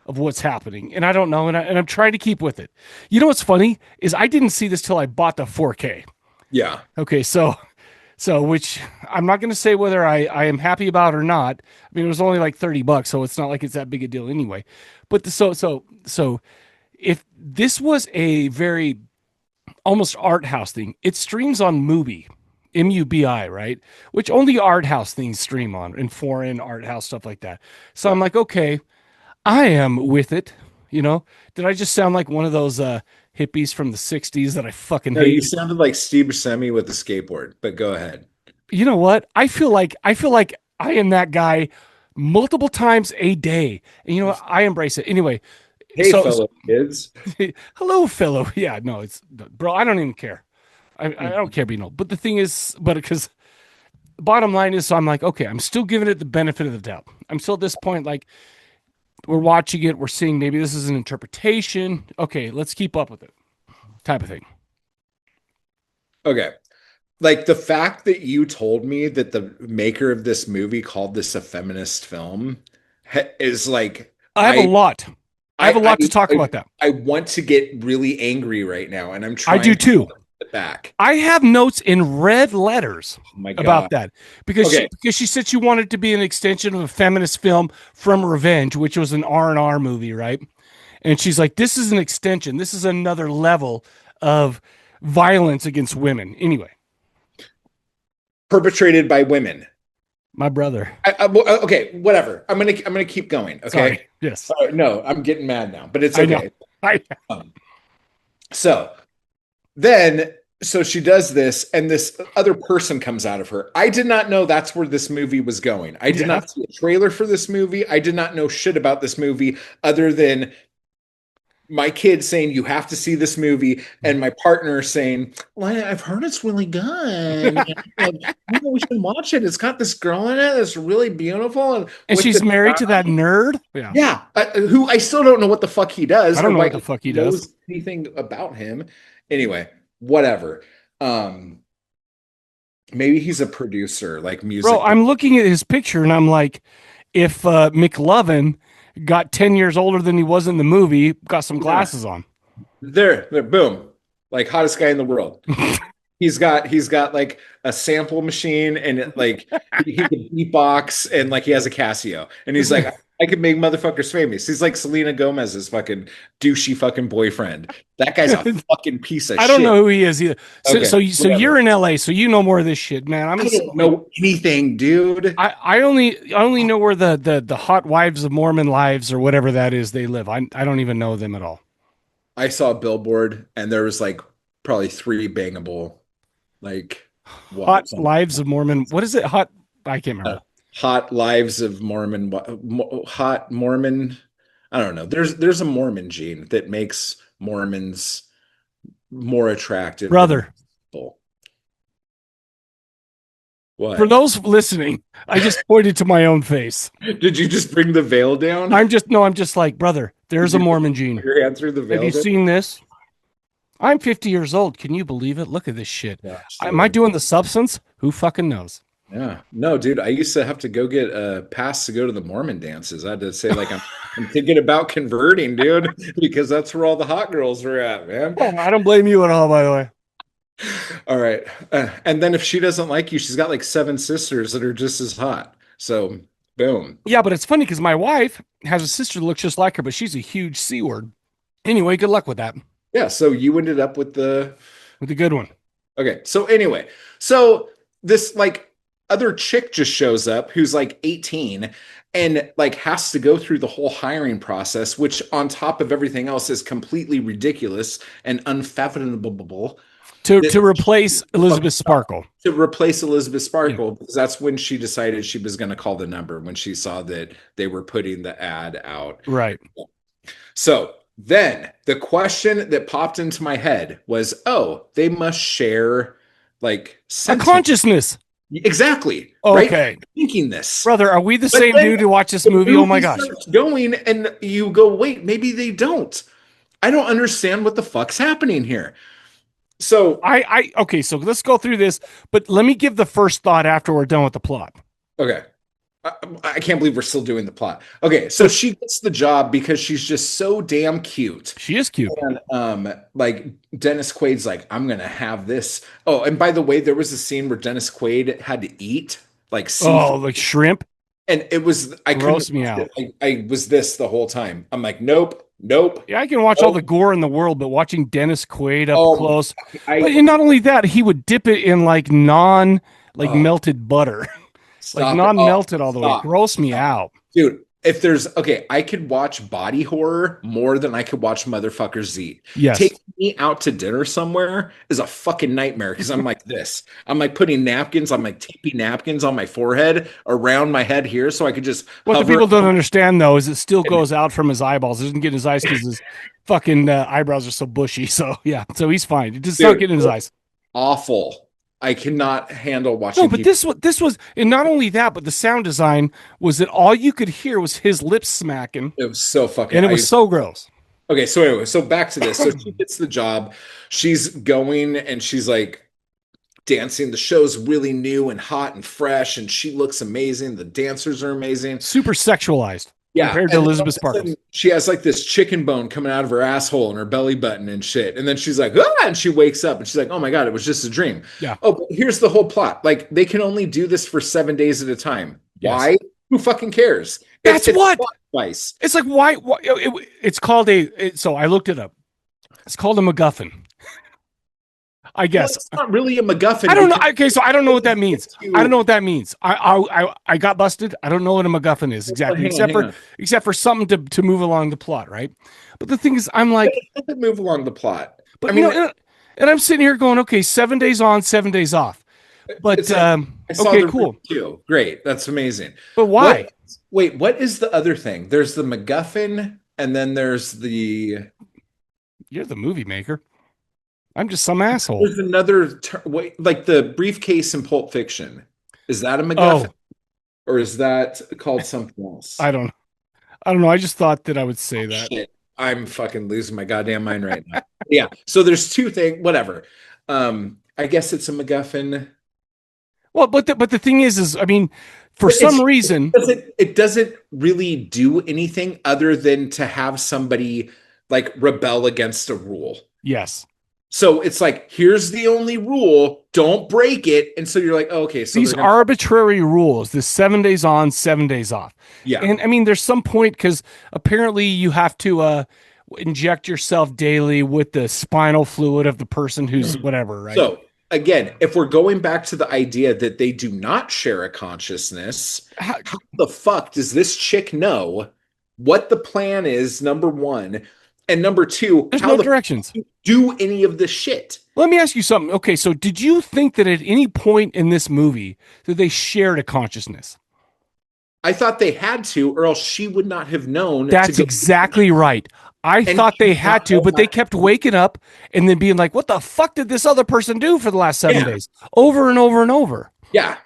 of what's happening. And I don't know. And I'm trying to keep with it. You know, what's funny is I didn't see this till I bought the 4K. Yeah. Okay. So which I'm not going to say whether I am happy about or not. I mean, it was only like $30, so it's not like it's that big a deal anyway. But so if this was a very almost art house thing, it streams on Mubi. MUBI, right? Which only art house things stream on, and foreign art house stuff like that. So I'm like, okay, I am with it. You know, did I just sound like one of those hippies from the 60s that I fucking hate? You sounded like Steve Buscemi with the skateboard, but go ahead. You know what? I feel like I am that guy multiple times a day. And you know what? I embrace it. Anyway. Hey, fellow kids. Hello, fellow. Yeah, no, bro, I don't even care. I don't care, but the thing is, because bottom line is, so I'm like, okay, I'm still giving it the benefit of the doubt. I'm still at this point, like, we're watching it, we're seeing maybe this is an interpretation. Okay, let's keep up with it, type of thing. Okay. Like, the fact that you told me that the maker of this movie called this a feminist film is like, I have a lot to talk about that. I want to get really angry right now, and I'm trying. I do too. Back. I have notes in red letters about that because she said she wanted to be an extension of a feminist film from Revenge, which was an R&R movie, right? And she's like, this is an extension. This is another level of violence against women. Anyway, perpetrated by women. My brother. Okay, whatever. I'm gonna keep going. Okay. Sorry. Yes. No, I'm getting mad now, but it's okay. So she does this, and this other person comes out of her. I did not know that's where this movie was going. I did not see a trailer for this movie. I did not know shit about this movie other than my kid saying, you have to see this movie, and my partner saying, well, I've heard it's really good. We should watch it. It's got this girl in it that's really beautiful. And she's married to that nerd? Yeah. Who I still don't know what the fuck he does. I don't know what the fuck he does. Anything about him. Anyway, whatever. Um, maybe he's a producer, like music. Bro, I'm looking at his picture and I'm like, if McLovin got 10 years older than he was in the movie, got some glasses on. There, boom, like hottest guy in the world. He's got like a sample machine and like he can beatbox and like he has a Casio and he's like, I could make motherfuckers famous. He's like Selena Gomez's fucking douchey fucking boyfriend. That guy's a fucking piece of shit. I don't know who he is either. So, Okay, so you're in LA, so you know more of this shit, man. I don't know anything, dude. I only know where the hot wives of Mormon lives or whatever that is they live. I don't even know them at all. I saw a billboard and there was like probably 3 bangable like hot lives of Mormon. What is it? Hot? I can't remember. Hot lives of Mormon. Hot Mormon. I don't know. There's a Mormon gene that makes Mormons more attractive. Brother. What? For those listening, I just pointed to my own face. Did you just bring the veil down? I'm just like, brother, there's a Mormon gene. Your hand through the veil. Have you seen this? I'm 50 years old. Can you believe it? Look at this shit. Yeah, am I doing the substance? Who fucking knows? Yeah. No, dude, I used to have to go get a pass to go to the Mormon dances. I had to say, like, I'm thinking about converting, dude, because that's where all the hot girls are at, man. I don't blame you at all, by the way. All right. And then if she doesn't like you, she's got like 7 sisters that are just as hot. So, boom. Yeah, but it's funny because my wife has a sister that looks just like her, but she's a huge C word. Anyway, good luck with that. Yeah, so you ended up with the good one. Okay, so anyway, so this like other chick just shows up who's like 18 and like has to go through the whole hiring process, which on top of everything else is completely ridiculous and unfathomable. To replace Elizabeth Sparkle. To replace Elizabeth Sparkle, because that's when she decided she was going to call the number when she saw that they were putting the ad out. Right. So then the question that popped into my head was, oh, they must share like a consciousness. Exactly. Okay. Right? Thinking this. Brother, are we the same dude to watch this movie? Oh my gosh. Going and you go, wait, maybe they don't. I don't understand what the fuck's happening here. So okay, so let's go through this, but let me give the first thought after we're done with the plot. Okay. I can't believe we're still doing the plot. Okay, so she gets the job because she's just so damn cute. She is cute. And like Dennis Quaid's like, I'm gonna have this. Oh, and by the way, there was a scene where Dennis Quaid had to eat like seafood. Oh, like shrimp. And it was grossed me out. I was this the whole time. I'm like, nope. Yeah, I can watch all the gore in the world, but watching Dennis Quaid up close. And not only that, he would dip it in like melted butter. Like non-melted all the way. Gross me out. Dude, if there's I could watch body horror more than I could watch motherfuckers eat. Yes. Taking me out to dinner somewhere is a fucking nightmare because I'm like this. I'm like putting napkins, I'm like taping napkins on my forehead around my head here so I could just What the people don't understand though is it still goes out from his eyeballs. It doesn't get in his eyes because his fucking eyebrows are so bushy. So yeah, so he's fine. It just don't get in his eyes. Awful. I cannot handle watching. No, but this was, and not only that, but the sound design was that all you could hear was his lips smacking. It was so fucking, and it was so gross. Okay, so anyway, so back to this. So she gets the job. She's going and she's like dancing. The show's really new and hot and fresh, and she looks amazing. The dancers are amazing. Super sexualized. Yeah, compared to Elizabeth Sparkle. She has like this chicken bone coming out of her asshole and her belly button and shit. And then she's like, and she wakes up and she's like, oh my God, it was just a dream. Yeah. Oh, but here's the whole plot. Like they can only do this for 7 days at a time. Yes. Why? Who fucking cares? That's what. Twice. It's like, why it's called so I looked it up. It's called a MacGuffin. I guess it's not really a MacGuffin. I don't know. Okay, so I don't know what that means. I don't know what that means. I got busted. I don't know what a MacGuffin is exactly, except for something to move along the plot, right? But the thing is, I'm like, it doesn't move along the plot. But I mean, and I'm sitting here going, okay, 7 days on, 7 days off. But okay, cool, too. Great, that's amazing. But why? Wait, what is the other thing? There's the MacGuffin, and then there's the. You're the movie maker. I'm just some asshole. There's another like the briefcase in Pulp Fiction. Is that a MacGuffin, or is that called something else? I don't know. I just thought that I would say that. Shit. I'm fucking losing my goddamn mind right now. Yeah. So there's 2 things. Whatever. I guess it's a MacGuffin. Well, but the thing is I mean, for But some reason, it doesn't really do anything other than to have somebody like rebel against a rule. yes. So it's like, here's the only rule, don't break it. And so you're like, oh, okay, so These arbitrary rules, this 7 days on, 7 days off. Yeah. And I mean, there's some point because apparently you have to inject yourself daily with the spinal fluid of the person who's whatever, right? So again, if we're going back to the idea that they do not share a consciousness, how the fuck does this chick know what the plan is, number one? And number two, there's how no the directions. Do any of this shit? Let me ask you something. Okay, so did you think that at any point in this movie that they shared a consciousness? I thought they had to, or else she would not have known. That's exactly right. I thought they had to, but they kept waking up and then being like, what the fuck did this other person do for the last 7 days? Over and over and over. Yeah.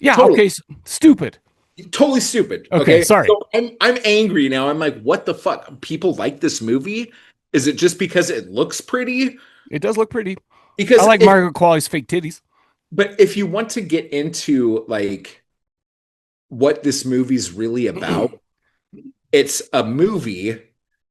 Yeah, Totally. okay, stupid. Totally stupid. Okay, sorry. So I'm angry now. I'm like, what the fuck? People like this movie? Is it just because it looks pretty? It does look pretty. Because I like Margaret Qualley's fake titties. But if you want to get into like what this movie's really about, it's a movie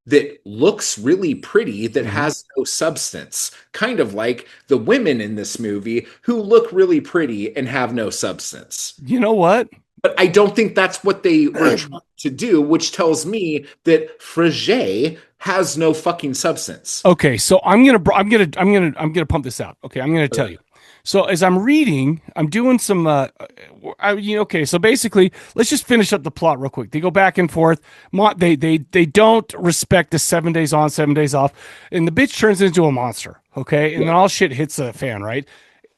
that looks really pretty that has no substance. Kind of like the women in this movie who look really pretty and have no substance. You know what? But I don't think that's what they were trying to do, which tells me that Fargeat has no fucking substance. Okay, so I'm gonna pump this out. Okay, I'm gonna tell you. So as I'm reading, I'm doing some. Okay, so basically, let's just finish up the plot real quick. They go back and forth. They don't respect the 7 days on, 7 days off, and the bitch turns into a monster. Okay, and then all shit hits the fan. Right?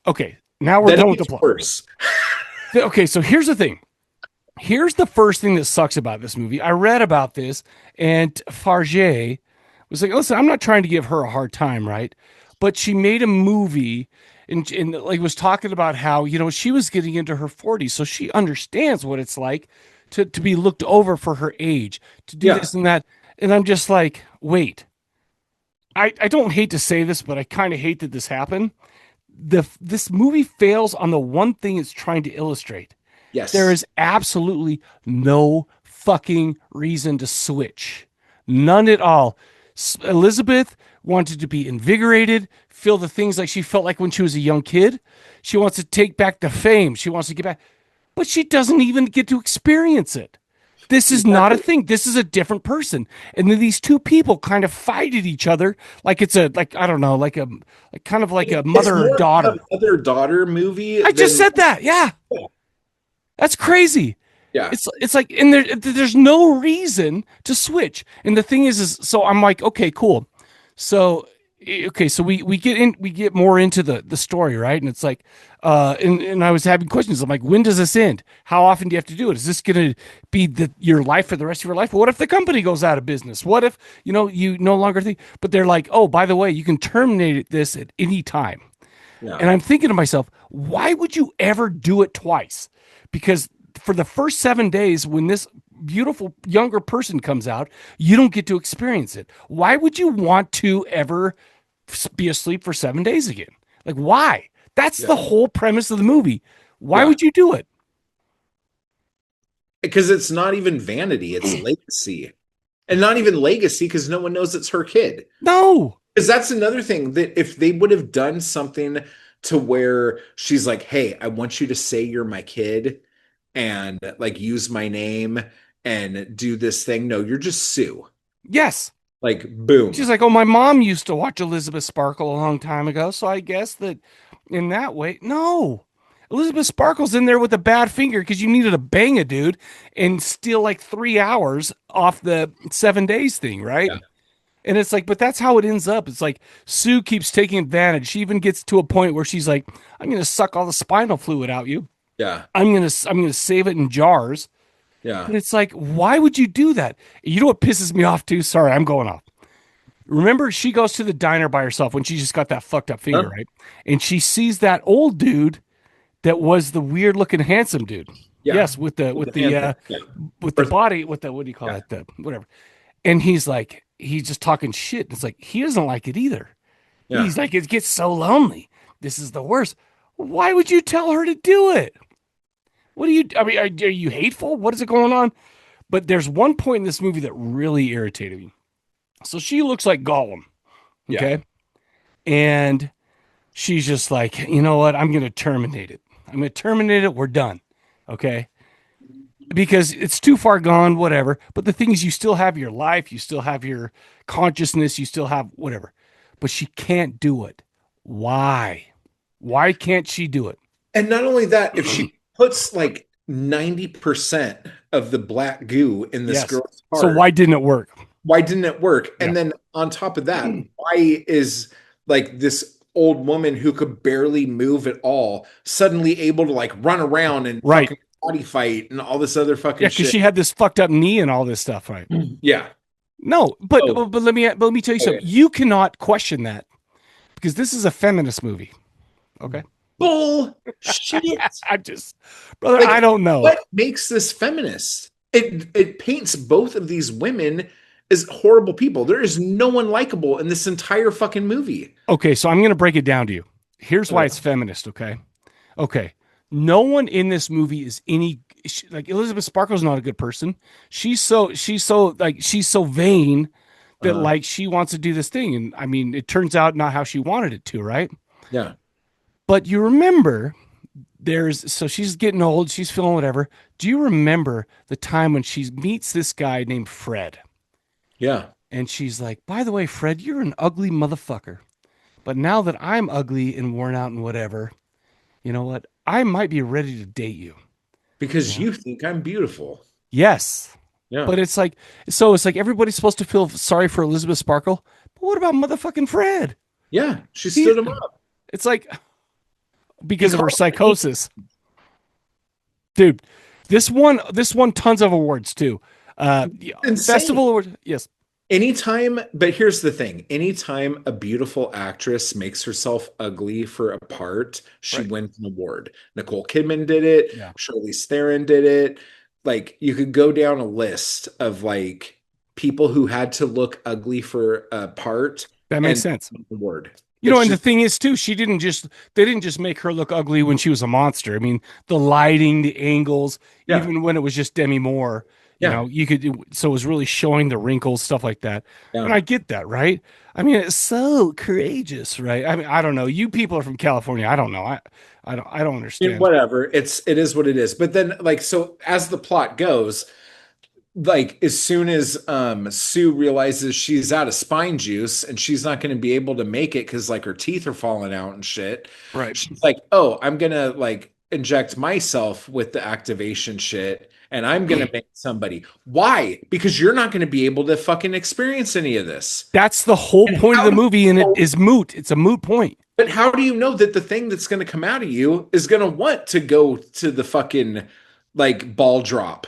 Okay, now we're done with the plot. Worse. Okay, so here's the thing. Here's the first thing that sucks about this movie. I read about this, and Fargeat was like, listen, I'm not trying to give her a hard time, right? But she made a movie and like was talking about how, you know, she was getting into her 40s, so she understands what it's like to be looked over for her age, to do this and that. And I'm just like, wait. I don't hate to say this, but I kind of hate that this happened. This movie fails on the one thing it's trying to illustrate. Yes. There is absolutely no fucking reason to switch. None at all. Elizabeth wanted to be invigorated, feel the things like she felt like when she was a young kid. She wants to take back the fame. She wants to get back, but she doesn't even get to experience it. This is not a thing. This is a different person. And then these two people kind of fight at each other like it's a kind of like a mother daughter. Mother daughter movie. I just said that. Yeah. That's crazy. Yeah. It's like, and there's no reason to switch. And the thing is so I'm like, okay, cool. So we get more into the story, right? And it's like, and I was having questions. I'm like, when does this end? How often do you have to do it? Is this going to be your life for the rest of your life? What if the company goes out of business? What if, you no longer think, but they're like, oh, by the way, you can terminate this at any time. Yeah. And I'm thinking to myself, why would you ever do it twice? Because for the first 7 days, when this beautiful younger person comes out, you don't get to experience it. Why would you want to ever be asleep for 7 days again? Like, why? That's the whole premise of the movie. Why would you do it? Because it's not even vanity, it's legacy. And not even legacy because no one knows it's her kid. No. Because that's another thing, that if they would have done something to where she's like, hey, I want you to say you're my kid and like use my name and do this thing. No, you're just Sue. Yes. Like, boom. She's like, oh, my mom used to watch Elizabeth Sparkle a long time ago. So I guess that in that way, no. Elizabeth Sparkle's in there with a bad finger because you needed to bang a dude and steal like 3 hours off the 7 days thing, right? Yeah. And it's like, but that's how it ends up. It's like Sue keeps taking advantage. She even gets to a point where she's like, I'm going to suck all the spinal fluid out you. Yeah. I'm going to save it in jars. Yeah. But it's like, why would you do that? You know what pisses me off too? Sorry, I'm going off. Remember, she goes to the diner by herself when she just got that fucked up finger, right? And she sees that old dude that was the weird looking handsome dude. Yeah. Yes, with the body, what do you call it? The whatever. And he's like, he's just talking shit. It's like, he doesn't like it either. Yeah. He's like, it gets so lonely. this is the worst. Why would you tell her to do it? What do you, I mean, are you hateful? What is it going on? But there's one point in this movie that really irritated me. So she looks like Gollum. Okay. And she's just like, you know what? I'm going to terminate it. I'm going to terminate it. We're done. Okay. Because it's too far gone, whatever. But the thing is, you still have your life. You still have your consciousness. You still have whatever. But she can't do it. Why? Why can't she do it? And not only that, if she puts like 90% of the black goo in this girl's heart. So why didn't it work? Why didn't it work? And then on top of that, why is like this old woman who could barely move at all suddenly able to like run around and fucking body fight and all this other fucking shit? Because she had this fucked up knee and all this stuff, right? Yeah. No, but let me tell you something. You cannot question that because this is a feminist movie. Okay. Bullshit. I just, brother, like, I don't know. What makes this feminist? It paints both of these women as horrible people. There is no one likable in this entire fucking movie. Okay, so I'm going to break it down to you. Here's why it's feminist, okay? Okay. No one in this movie is like Elizabeth Sparkle's not a good person. She's so vain that like she wants to do this thing. And I mean, it turns out not how she wanted it to, right? Yeah. But you remember so she's getting old, she's feeling whatever. Do you remember the time when she meets this guy named Fred? Yeah. And she's like, by the way, Fred, you're an ugly motherfucker. But now that I'm ugly and worn out and whatever, you know what? I might be ready to date you. Because you think I'm beautiful. Yes. Yeah. But it's like, so it's like everybody's supposed to feel sorry for Elizabeth Sparkle. But what about motherfucking Fred? Yeah. She stood him up. It's like, because of her psychosis. Dude, this won tons of awards too. Festival awards. Yes. But here's the thing. Anytime a beautiful actress makes herself ugly for a part, she wins an award. Nicole Kidman did it. Yeah. Charlize Theron did it. Like, you could go down a list of like people who had to look ugly for a part. That makes sense. Award. You know, and the thing is too, they didn't just make her look ugly when she was a monster. I mean, the lighting, the angles, even when it was just Demi Moore, you know, so it was really showing the wrinkles, stuff like that. Yeah. And I get that, right? I mean, it's so courageous, right? I mean, I don't know. You people are from California. I don't know. I don't understand. Whatever. It is what it is. But then, like, so as the plot goes, like as soon as Sue realizes she's out of spine juice and she's not going to be able to make it because like her teeth are falling out and shit. Right. She's like, oh, I'm going to like inject myself with the activation shit and I'm going to make somebody. Why? Because you're not going to be able to fucking experience any of this. That's the whole point of the movie, and it is moot. It's a moot point. But how do you know that the thing that's going to come out of you is going to want to go to the fucking like ball drop?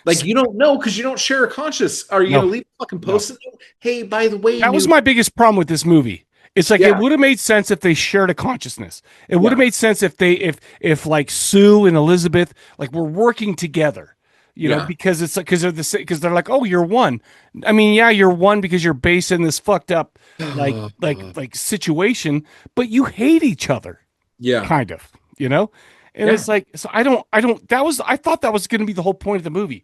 Like, you don't know because you don't share a conscious. Are you going to leave a fucking post? Hey, by the way, that was my biggest problem with this movie. It's like it would have made sense if they shared a consciousness. It would have made sense if if like Sue and Elizabeth like were working together, you know, because it's like because they're like, oh, you're one. I mean, yeah, you're one because you're based in this fucked up like situation, but you hate each other. Yeah, kind of, you know. And it's like, so I thought that was going to be the whole point of the movie.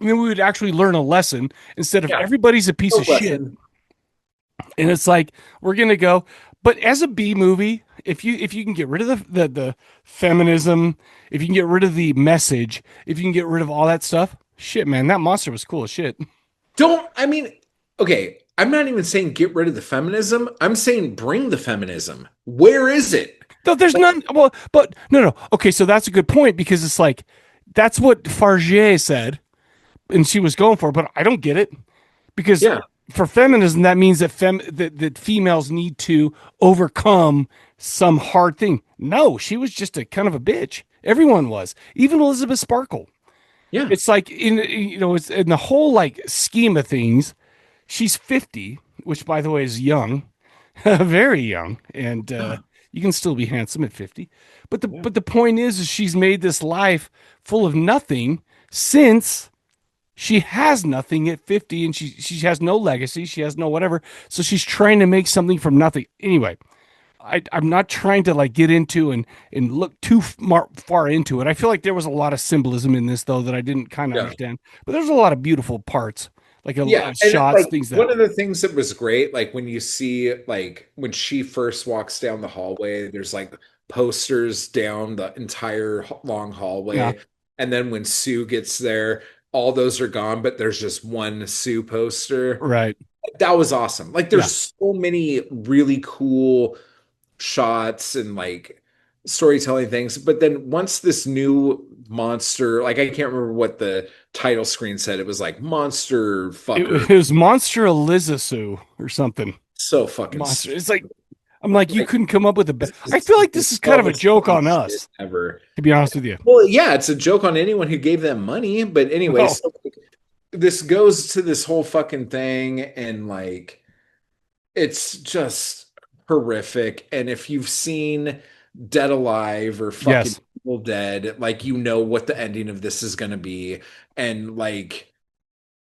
I mean, we would actually learn a lesson instead of everybody's a piece of shit. And it's like, we're going to go, but as a B movie, if you can get rid of the feminism, if you can get rid of the message, if you can get rid of all that stuff, shit, man, that monster was cool as shit. Okay, I'm not even saying get rid of the feminism. I'm saying bring the feminism. Where is it? No, there's none. Well, but no. Okay, so that's a good point because it's like that's what Fargeat said, and she was going for. But I don't get it because for feminism that means that that females need to overcome some hard thing. No, she was just a kind of a bitch. Everyone was, even Elizabeth Sparkle. Yeah, it's like it's in the whole like scheme of things. She's 50, which by the way is young, very young, and. You can still be handsome at 50. But the point is she's made this life full of nothing since she has nothing at 50 and she has no legacy. She has no whatever. So she's trying to make something from nothing. Anyway, I'm not trying to like get into and look too far into it. I feel like there was a lot of symbolism in this though that I didn't kind of understand. But there's a lot of beautiful parts, like a lot of shots, like, things that. One of the things that was great, like when you see like when she first walks down the hallway, there's like posters down the entire long hallway, Yeah. and then when Sue gets there, all those are gone, but there's just one Sue poster. Right. That was awesome. Like there's so many really cool shots and like storytelling things. But then once this new monster, like I can't remember what the title screen said, it was like monster fucker. It was Monster Elizasu or something. So fucking monster. It's like I'm like you couldn't come up with a better. I feel like this is kind of a joke on us. Ever, to be honest with you. Well, yeah, it's a joke on anyone who gave them money. But anyway, so like, this goes to this whole fucking thing, and like it's just horrific. And if you've seen Dead Alive or fucking Evil Dead, like you know what the ending of this is going to be, and like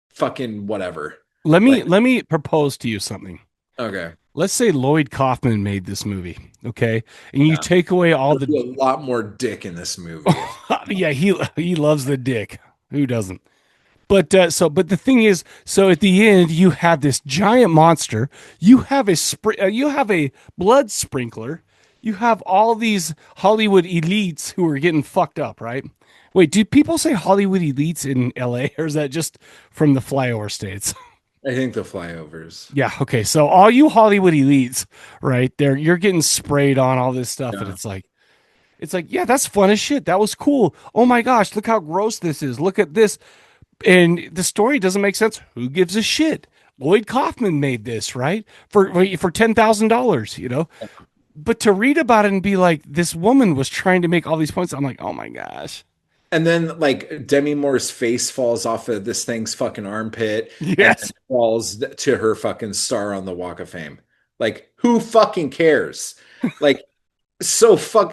fucking whatever. Let me propose to you something. Okay. Let's say Lloyd Kaufman made this movie, okay, and you take away all There'd be a lot more dick in this movie. Yeah, he loves the dick. Who doesn't? But the thing is, so at the end you have this giant monster. You have a blood sprinkler. You have all these Hollywood elites who are getting fucked up, right? Wait, do people say Hollywood elites in LA, or is that just from the flyover states? I think the flyovers. Yeah. Okay. So all you Hollywood elites, right there, you're getting sprayed on all this stuff, and it's like, yeah, that's fun as shit. That was cool. Oh my gosh, look how gross this is. Look at this. And the story doesn't make sense. Who gives a shit? Lloyd Kaufman made this, right? For $10,000, you know. But to read about it and be like, this woman was trying to make all these points, I'm like, oh my gosh. And then like Demi Moore's face falls off of this thing's fucking armpit. Yes. And falls to her fucking star on the Walk of Fame. Like, who fucking cares? Like,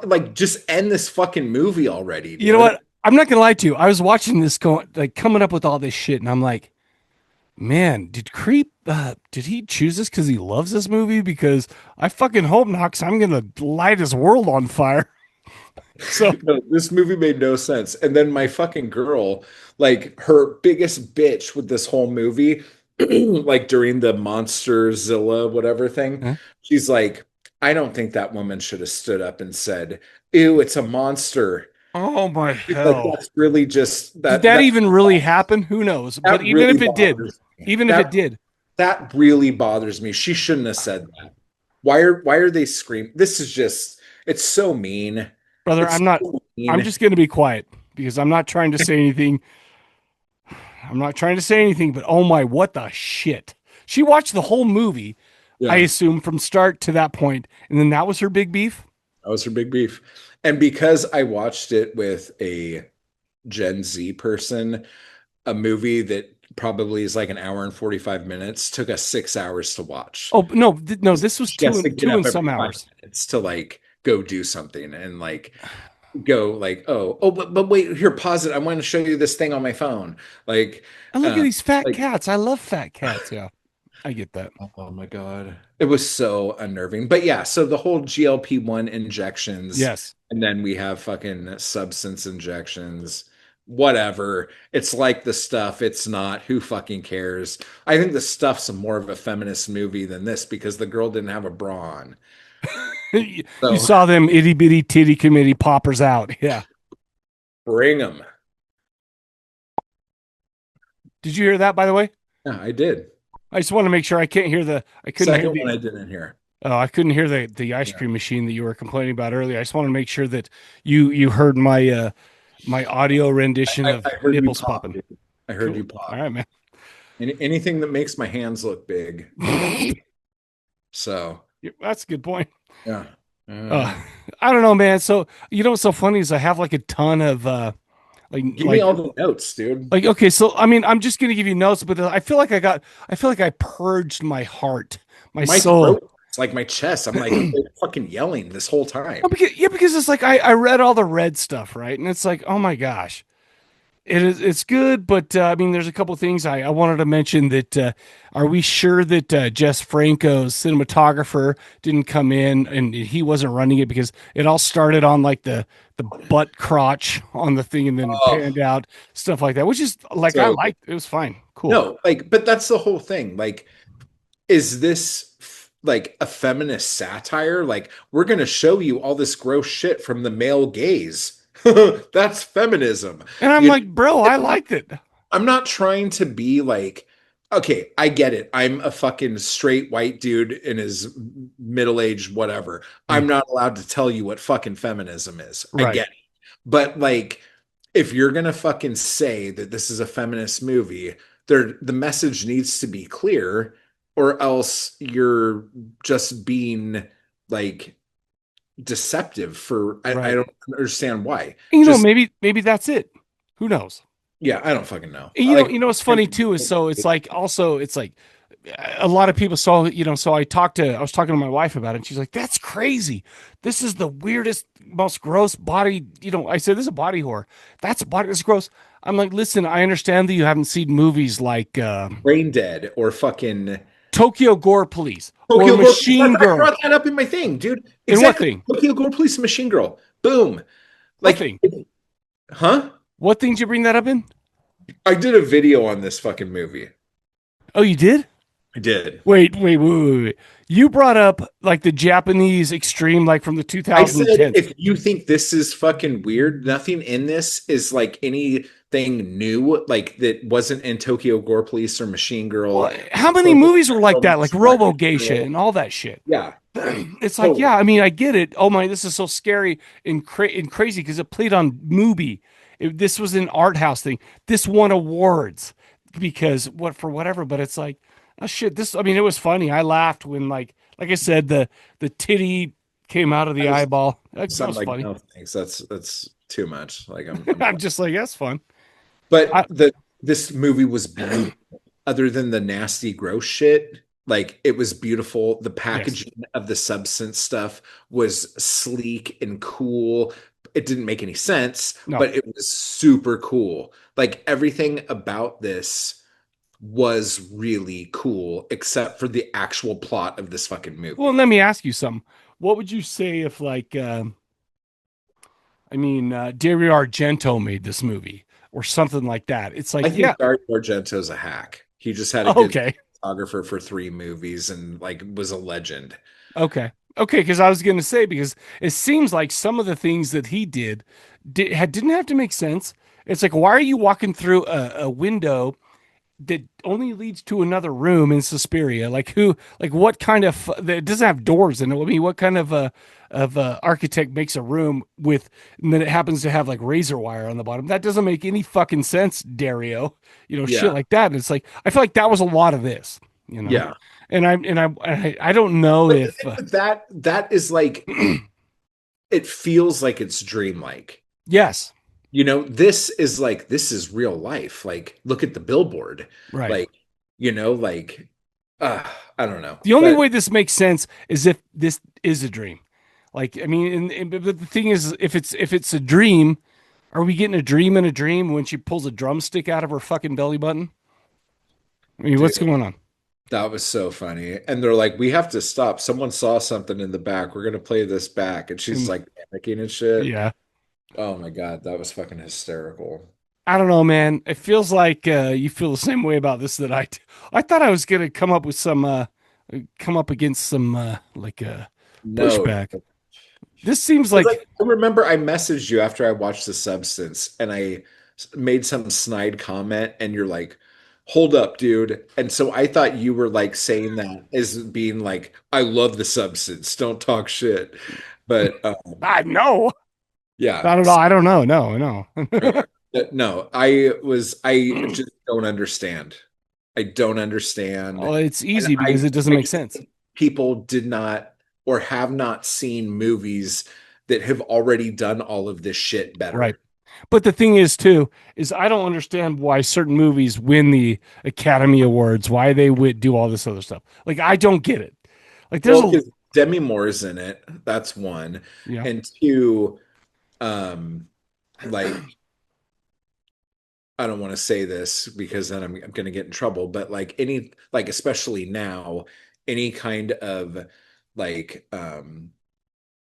like just end this fucking movie already. Dude. You know what? I'm not gonna lie to you. I was watching this coming up with all this shit, and I'm like, man, did he choose this because he loves this movie? Because I fucking hope not, because I'm gonna light his world on fire. So no, this movie made no sense. And then my fucking girl, like her biggest bitch with this whole movie, like during the Monsterzilla whatever thing, she's like, I don't think that woman should have stood up and said, ew, it's a monster. Oh my hell. Like, that's really just that. Did that even really happen? Who knows? But even really if it did, that really bothers me. She shouldn't have said that. Why are they screaming? This is just, it's so mean. Brother, I'm just going to be quiet because I'm not trying to say anything. But oh my, what the shit. She watched the whole movie, I assume, from start to that point, and then that was her big beef? That was her big beef. And because I watched it with a Gen Z person, a movie that probably is like an hour and 45 minutes took us 6 hours to watch. Oh, no, this was two and some hours. It's to like go do something and like go like, but wait, here, pause it. I want to show you this thing on my phone. Like, and look at these fat cats. I love fat cats. Yeah, I get that. Oh my God. It was so unnerving. But yeah, so the whole GLP-1 injections. Yes. And then we have fucking substance injections. Whatever. It's like The Stuff. It's not. Who fucking cares? I think The Stuff's more of a feminist movie than this because the girl didn't have a bra on. You saw them itty bitty titty committee poppers out. Yeah. Bring them. Did you hear that, by the way? Yeah, I did. I just want to make sure I couldn't hear I couldn't hear one I didn't hear. Oh, I couldn't hear the ice cream machine that you were complaining about earlier. I just want to make sure that you heard my my audio rendition of nipples popping. I heard you pop. All right, man. Anything that makes my hands look big. So that's a good point. Yeah. I don't know, man. So you know what's so funny is I have like a ton of give me all the notes, dude. Like, okay, so I mean, I'm just gonna give you notes, but I feel like I purged my heart, my soul. Throat, it's like my chest. I'm like fucking yelling this whole time. Because it's like I read all the red stuff, right? And it's like, oh my gosh. It's good, but I mean, there's a couple things I wanted to mention that are we sure that Jess Franco's cinematographer didn't come in and he wasn't running it because it all started on like the butt crotch on the thing and then it Oh, panned out stuff like that, which is like I so liked it was fine, cool. no, like, but that's the whole thing. Like, is this like a feminist satire? Like, we're going to show you all this gross shit from the male gaze. That's feminism. And I'm You like, bro, I liked it. I'm not trying to be like, okay, I get it. I'm a fucking straight white dude in his middle age, whatever. I'm not allowed to tell you what fucking feminism is. I Right. get it. But like, if you're gonna fucking say that this is a feminist movie, the message needs to be clear, or else you're just being like deceptive for I Right. don't understand why. You know, Just maybe that's it. Who knows? yeah, I don't fucking know. And Like, you know what's funny too is so it's like also it's like a lot of people saw, you know, so I was talking to my wife about it and she's like, that's crazy. This is the weirdest, most gross body, you know, I said, this is a body horror. That's a body, that's gross. I'm like, listen, I understand that you haven't seen movies like Brain Dead or fucking Tokyo Gore Police or Tokyo Gore. Machine I Girl. brought that up in my thing, dude. In what Exactly. thing? Tokyo Gore Police and Machine Girl. Boom. What Like, thing? huh? What thing did you bring that up in? I did a video on this fucking movie. Oh, you did? I did. Wait. You brought up like the Japanese extreme, like from the I said, 2010s. if you think this is fucking weird, nothing in this is like anything new, like that wasn't in Tokyo Gore Police or Machine Girl. Well, how many movies were like that, like Robo Geisha and all that shit? Yeah. It's like, yeah, I mean, I get it. Oh my, this is so scary and crazy because it played on Mubi. This was an art house thing. This won awards because for whatever, but it's like, oh shit, this, I mean, it was funny. I laughed when like I said, the titty came out of the eyeball. That Sound was like funny. no thanks. That's too much. Like I'm I'm just like, that's fun. But this movie was beautiful. Other than the nasty, gross shit, like it was beautiful. The packaging of the substance stuff was sleek and cool. It didn't make any sense, No. but it was super cool. Like everything about this was really cool, except for the actual plot of this fucking movie. Well, let me ask you something. What would you say if like, Dario Argento made this movie or something like that? It's like, I think yeah, Dario Argento's a hack. He just had a good okay. photographer for 3 movies and like was a legend. Okay. Because I was going to say, because it seems like some of the things that he didn't have to make sense. It's like, why are you walking through a window that only leads to another room in Suspiria? Like what kind of, it doesn't have doors in it. I mean, what kind of architect makes a room and then it happens to have like razor wire on the bottom? That doesn't make any fucking sense, Dario. You know, shit like that. And it's like, I feel like that was a lot of this, you know? Yeah. And I don't know if that is like it feels like it's dreamlike. Yes. You know, this is real life. Like, look at the billboard. Right. Like, you know, like I don't know. The only way this makes sense is if this is a dream. Like, I mean, but the thing is, if it's a dream, are we getting a dream in a dream when she pulls a drumstick out of her fucking belly button? I mean, what's going on? That was so funny. And they're like, we have to stop. Someone saw something in the back. We're gonna play this back. And she's like panicking and shit. Yeah. Oh my God, that was fucking hysterical. I don't know, man. It feels like you feel the same way about this that I do. I thought I was gonna come up against some pushback. This seems like I remember I messaged you after I watched The Substance and I made some snide comment and you're like, hold up, dude. And so I thought you were like saying that as being like, I love The Substance. Don't talk shit. But I know. Yeah. I don't know. No. No, I just don't understand. I don't understand. Well, it's easy because it doesn't make sense. People did not or have not seen movies that have already done all of this shit better. Right. But the thing is, too, is I don't understand why certain movies win the Academy Awards, why they would do all this other stuff. Like, I don't get it. Like, there's Demi Moore's in it. That's one. Yeah. And two, like I don't want to say this because then I'm going to get in trouble, but like especially now, any kind of like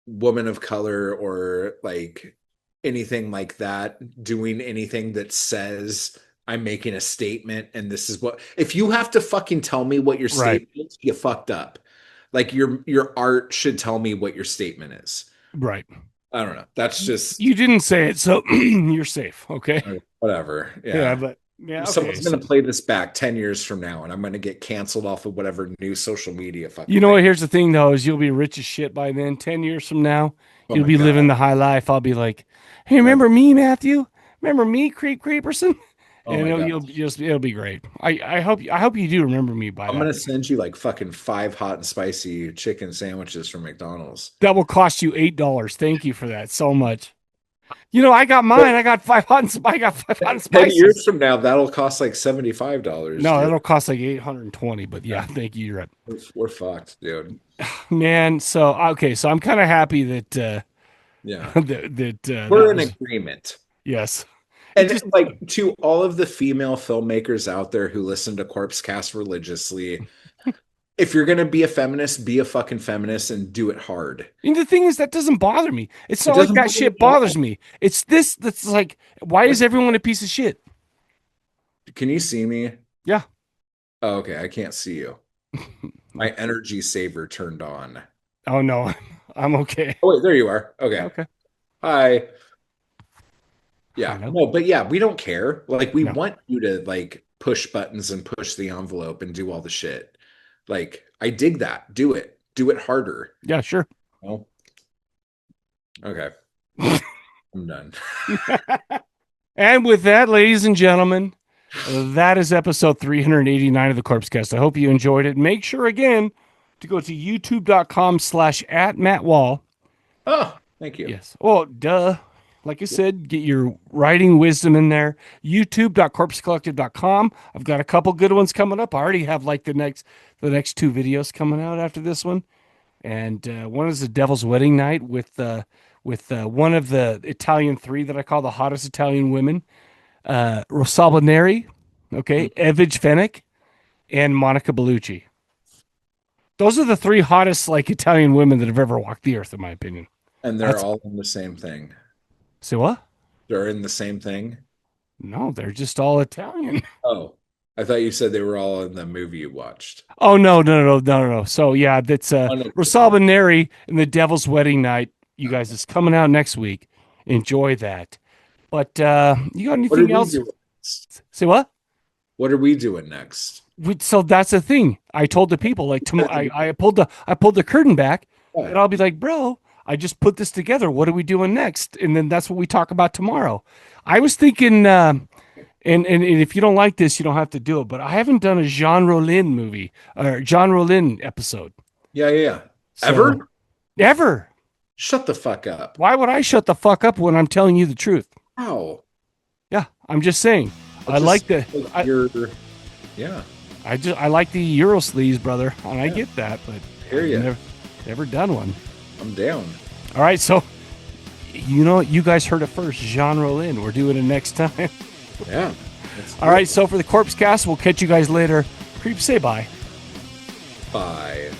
woman of color or like anything like that doing anything that says I'm making a statement and this is what, if you have to fucking tell me what your statement is, you fucked up. Like your art should tell me what your statement is. Right. I don't know. That's just, you didn't say it, so you're safe. Okay. Whatever. Yeah, but yeah, okay, someone's going to play this back 10 years from now, and I'm going to get canceled off of whatever new social media. You know what? Here's the thing, though: is you'll be rich as shit by then. 10 years from now, you'll be living the high life. I'll be like, "Hey, remember me, Matthew? Remember me, Creeperson?" And it'll be great. I hope you do remember me by. I'm going to send you like fucking 5 hot and spicy chicken sandwiches from McDonald's. That will cost you $8. Thank you for that so much. You know, I got mine. I got 5 hot and spicy. 10 years from now, that'll cost like $75. No, dude. that'll cost like $820. But yeah, thank you. You're right. We're fucked, dude. Man, so I'm kind of happy that. We're in agreement. Yes. And like to all of the female filmmakers out there who listen to Corpse Cast religiously, if you're gonna be a feminist, be a fucking feminist and do it hard. And the thing is, that doesn't bother me. It's not like that shit bothers me. It's this that's like, why is everyone a piece of shit? Can you see me? Yeah. Oh, okay, I can't see you. My energy saver turned on. Oh no, I'm okay. Oh wait, there you are. Okay. Okay. Hi. Yeah, no, but yeah, we don't care. Like, we want you to like push buttons and push the envelope and do all the shit. Like, I dig that. Do it harder. Yeah, sure. Well, okay. I'm done. And with that, ladies and gentlemen, that is episode 389 of the Corpse Cast. I hope you enjoyed it. Make sure again to go to youtube.com/@MattWall. Oh, thank you. Yes. Oh, duh. Like I said, get your writing wisdom in there. youtube.corpsecollective.com. I've got a couple good ones coming up. I already have like the next 2 videos coming out after this one. And one is the Devil's Wedding Night with one of the Italian 3 that I call the hottest Italian women. Rosalba Neri, Evige Fenech, and Monica Bellucci. Those are the 3 hottest like Italian women that have ever walked the earth, in my opinion. And they're all in the same thing. Say what? They're in the same thing? No, they're just all Italian. Oh, I thought you said they were all in the movie you watched. Oh, no. So, yeah, that's Rosalba Neri and the Devil's Wedding Night. You guys, it's coming out next week. Enjoy that. But you got anything else? Say what? What are we doing next? So that's the thing. I told the people, like, tomorrow, I pulled the curtain back, and I'll be like, bro, I just put this together. What are we doing next? And then that's what we talk about tomorrow. I was thinking, and if you don't like this, you don't have to do it. But I haven't done a Jean Rollin movie or Jean Rollin episode. Yeah. So, ever. Shut the fuck up. Why would I shut the fuck up when I'm telling you the truth? How? Yeah, I'm just saying. I like the. I like the Euro sleeves, brother, and I get that, but I've never done one. I'm down. All right, so you guys heard it first. Jean Rollin. We're doing it next time. Yeah. All right, so for the Corpse Cast, we'll catch you guys later. Creep, say bye. Bye.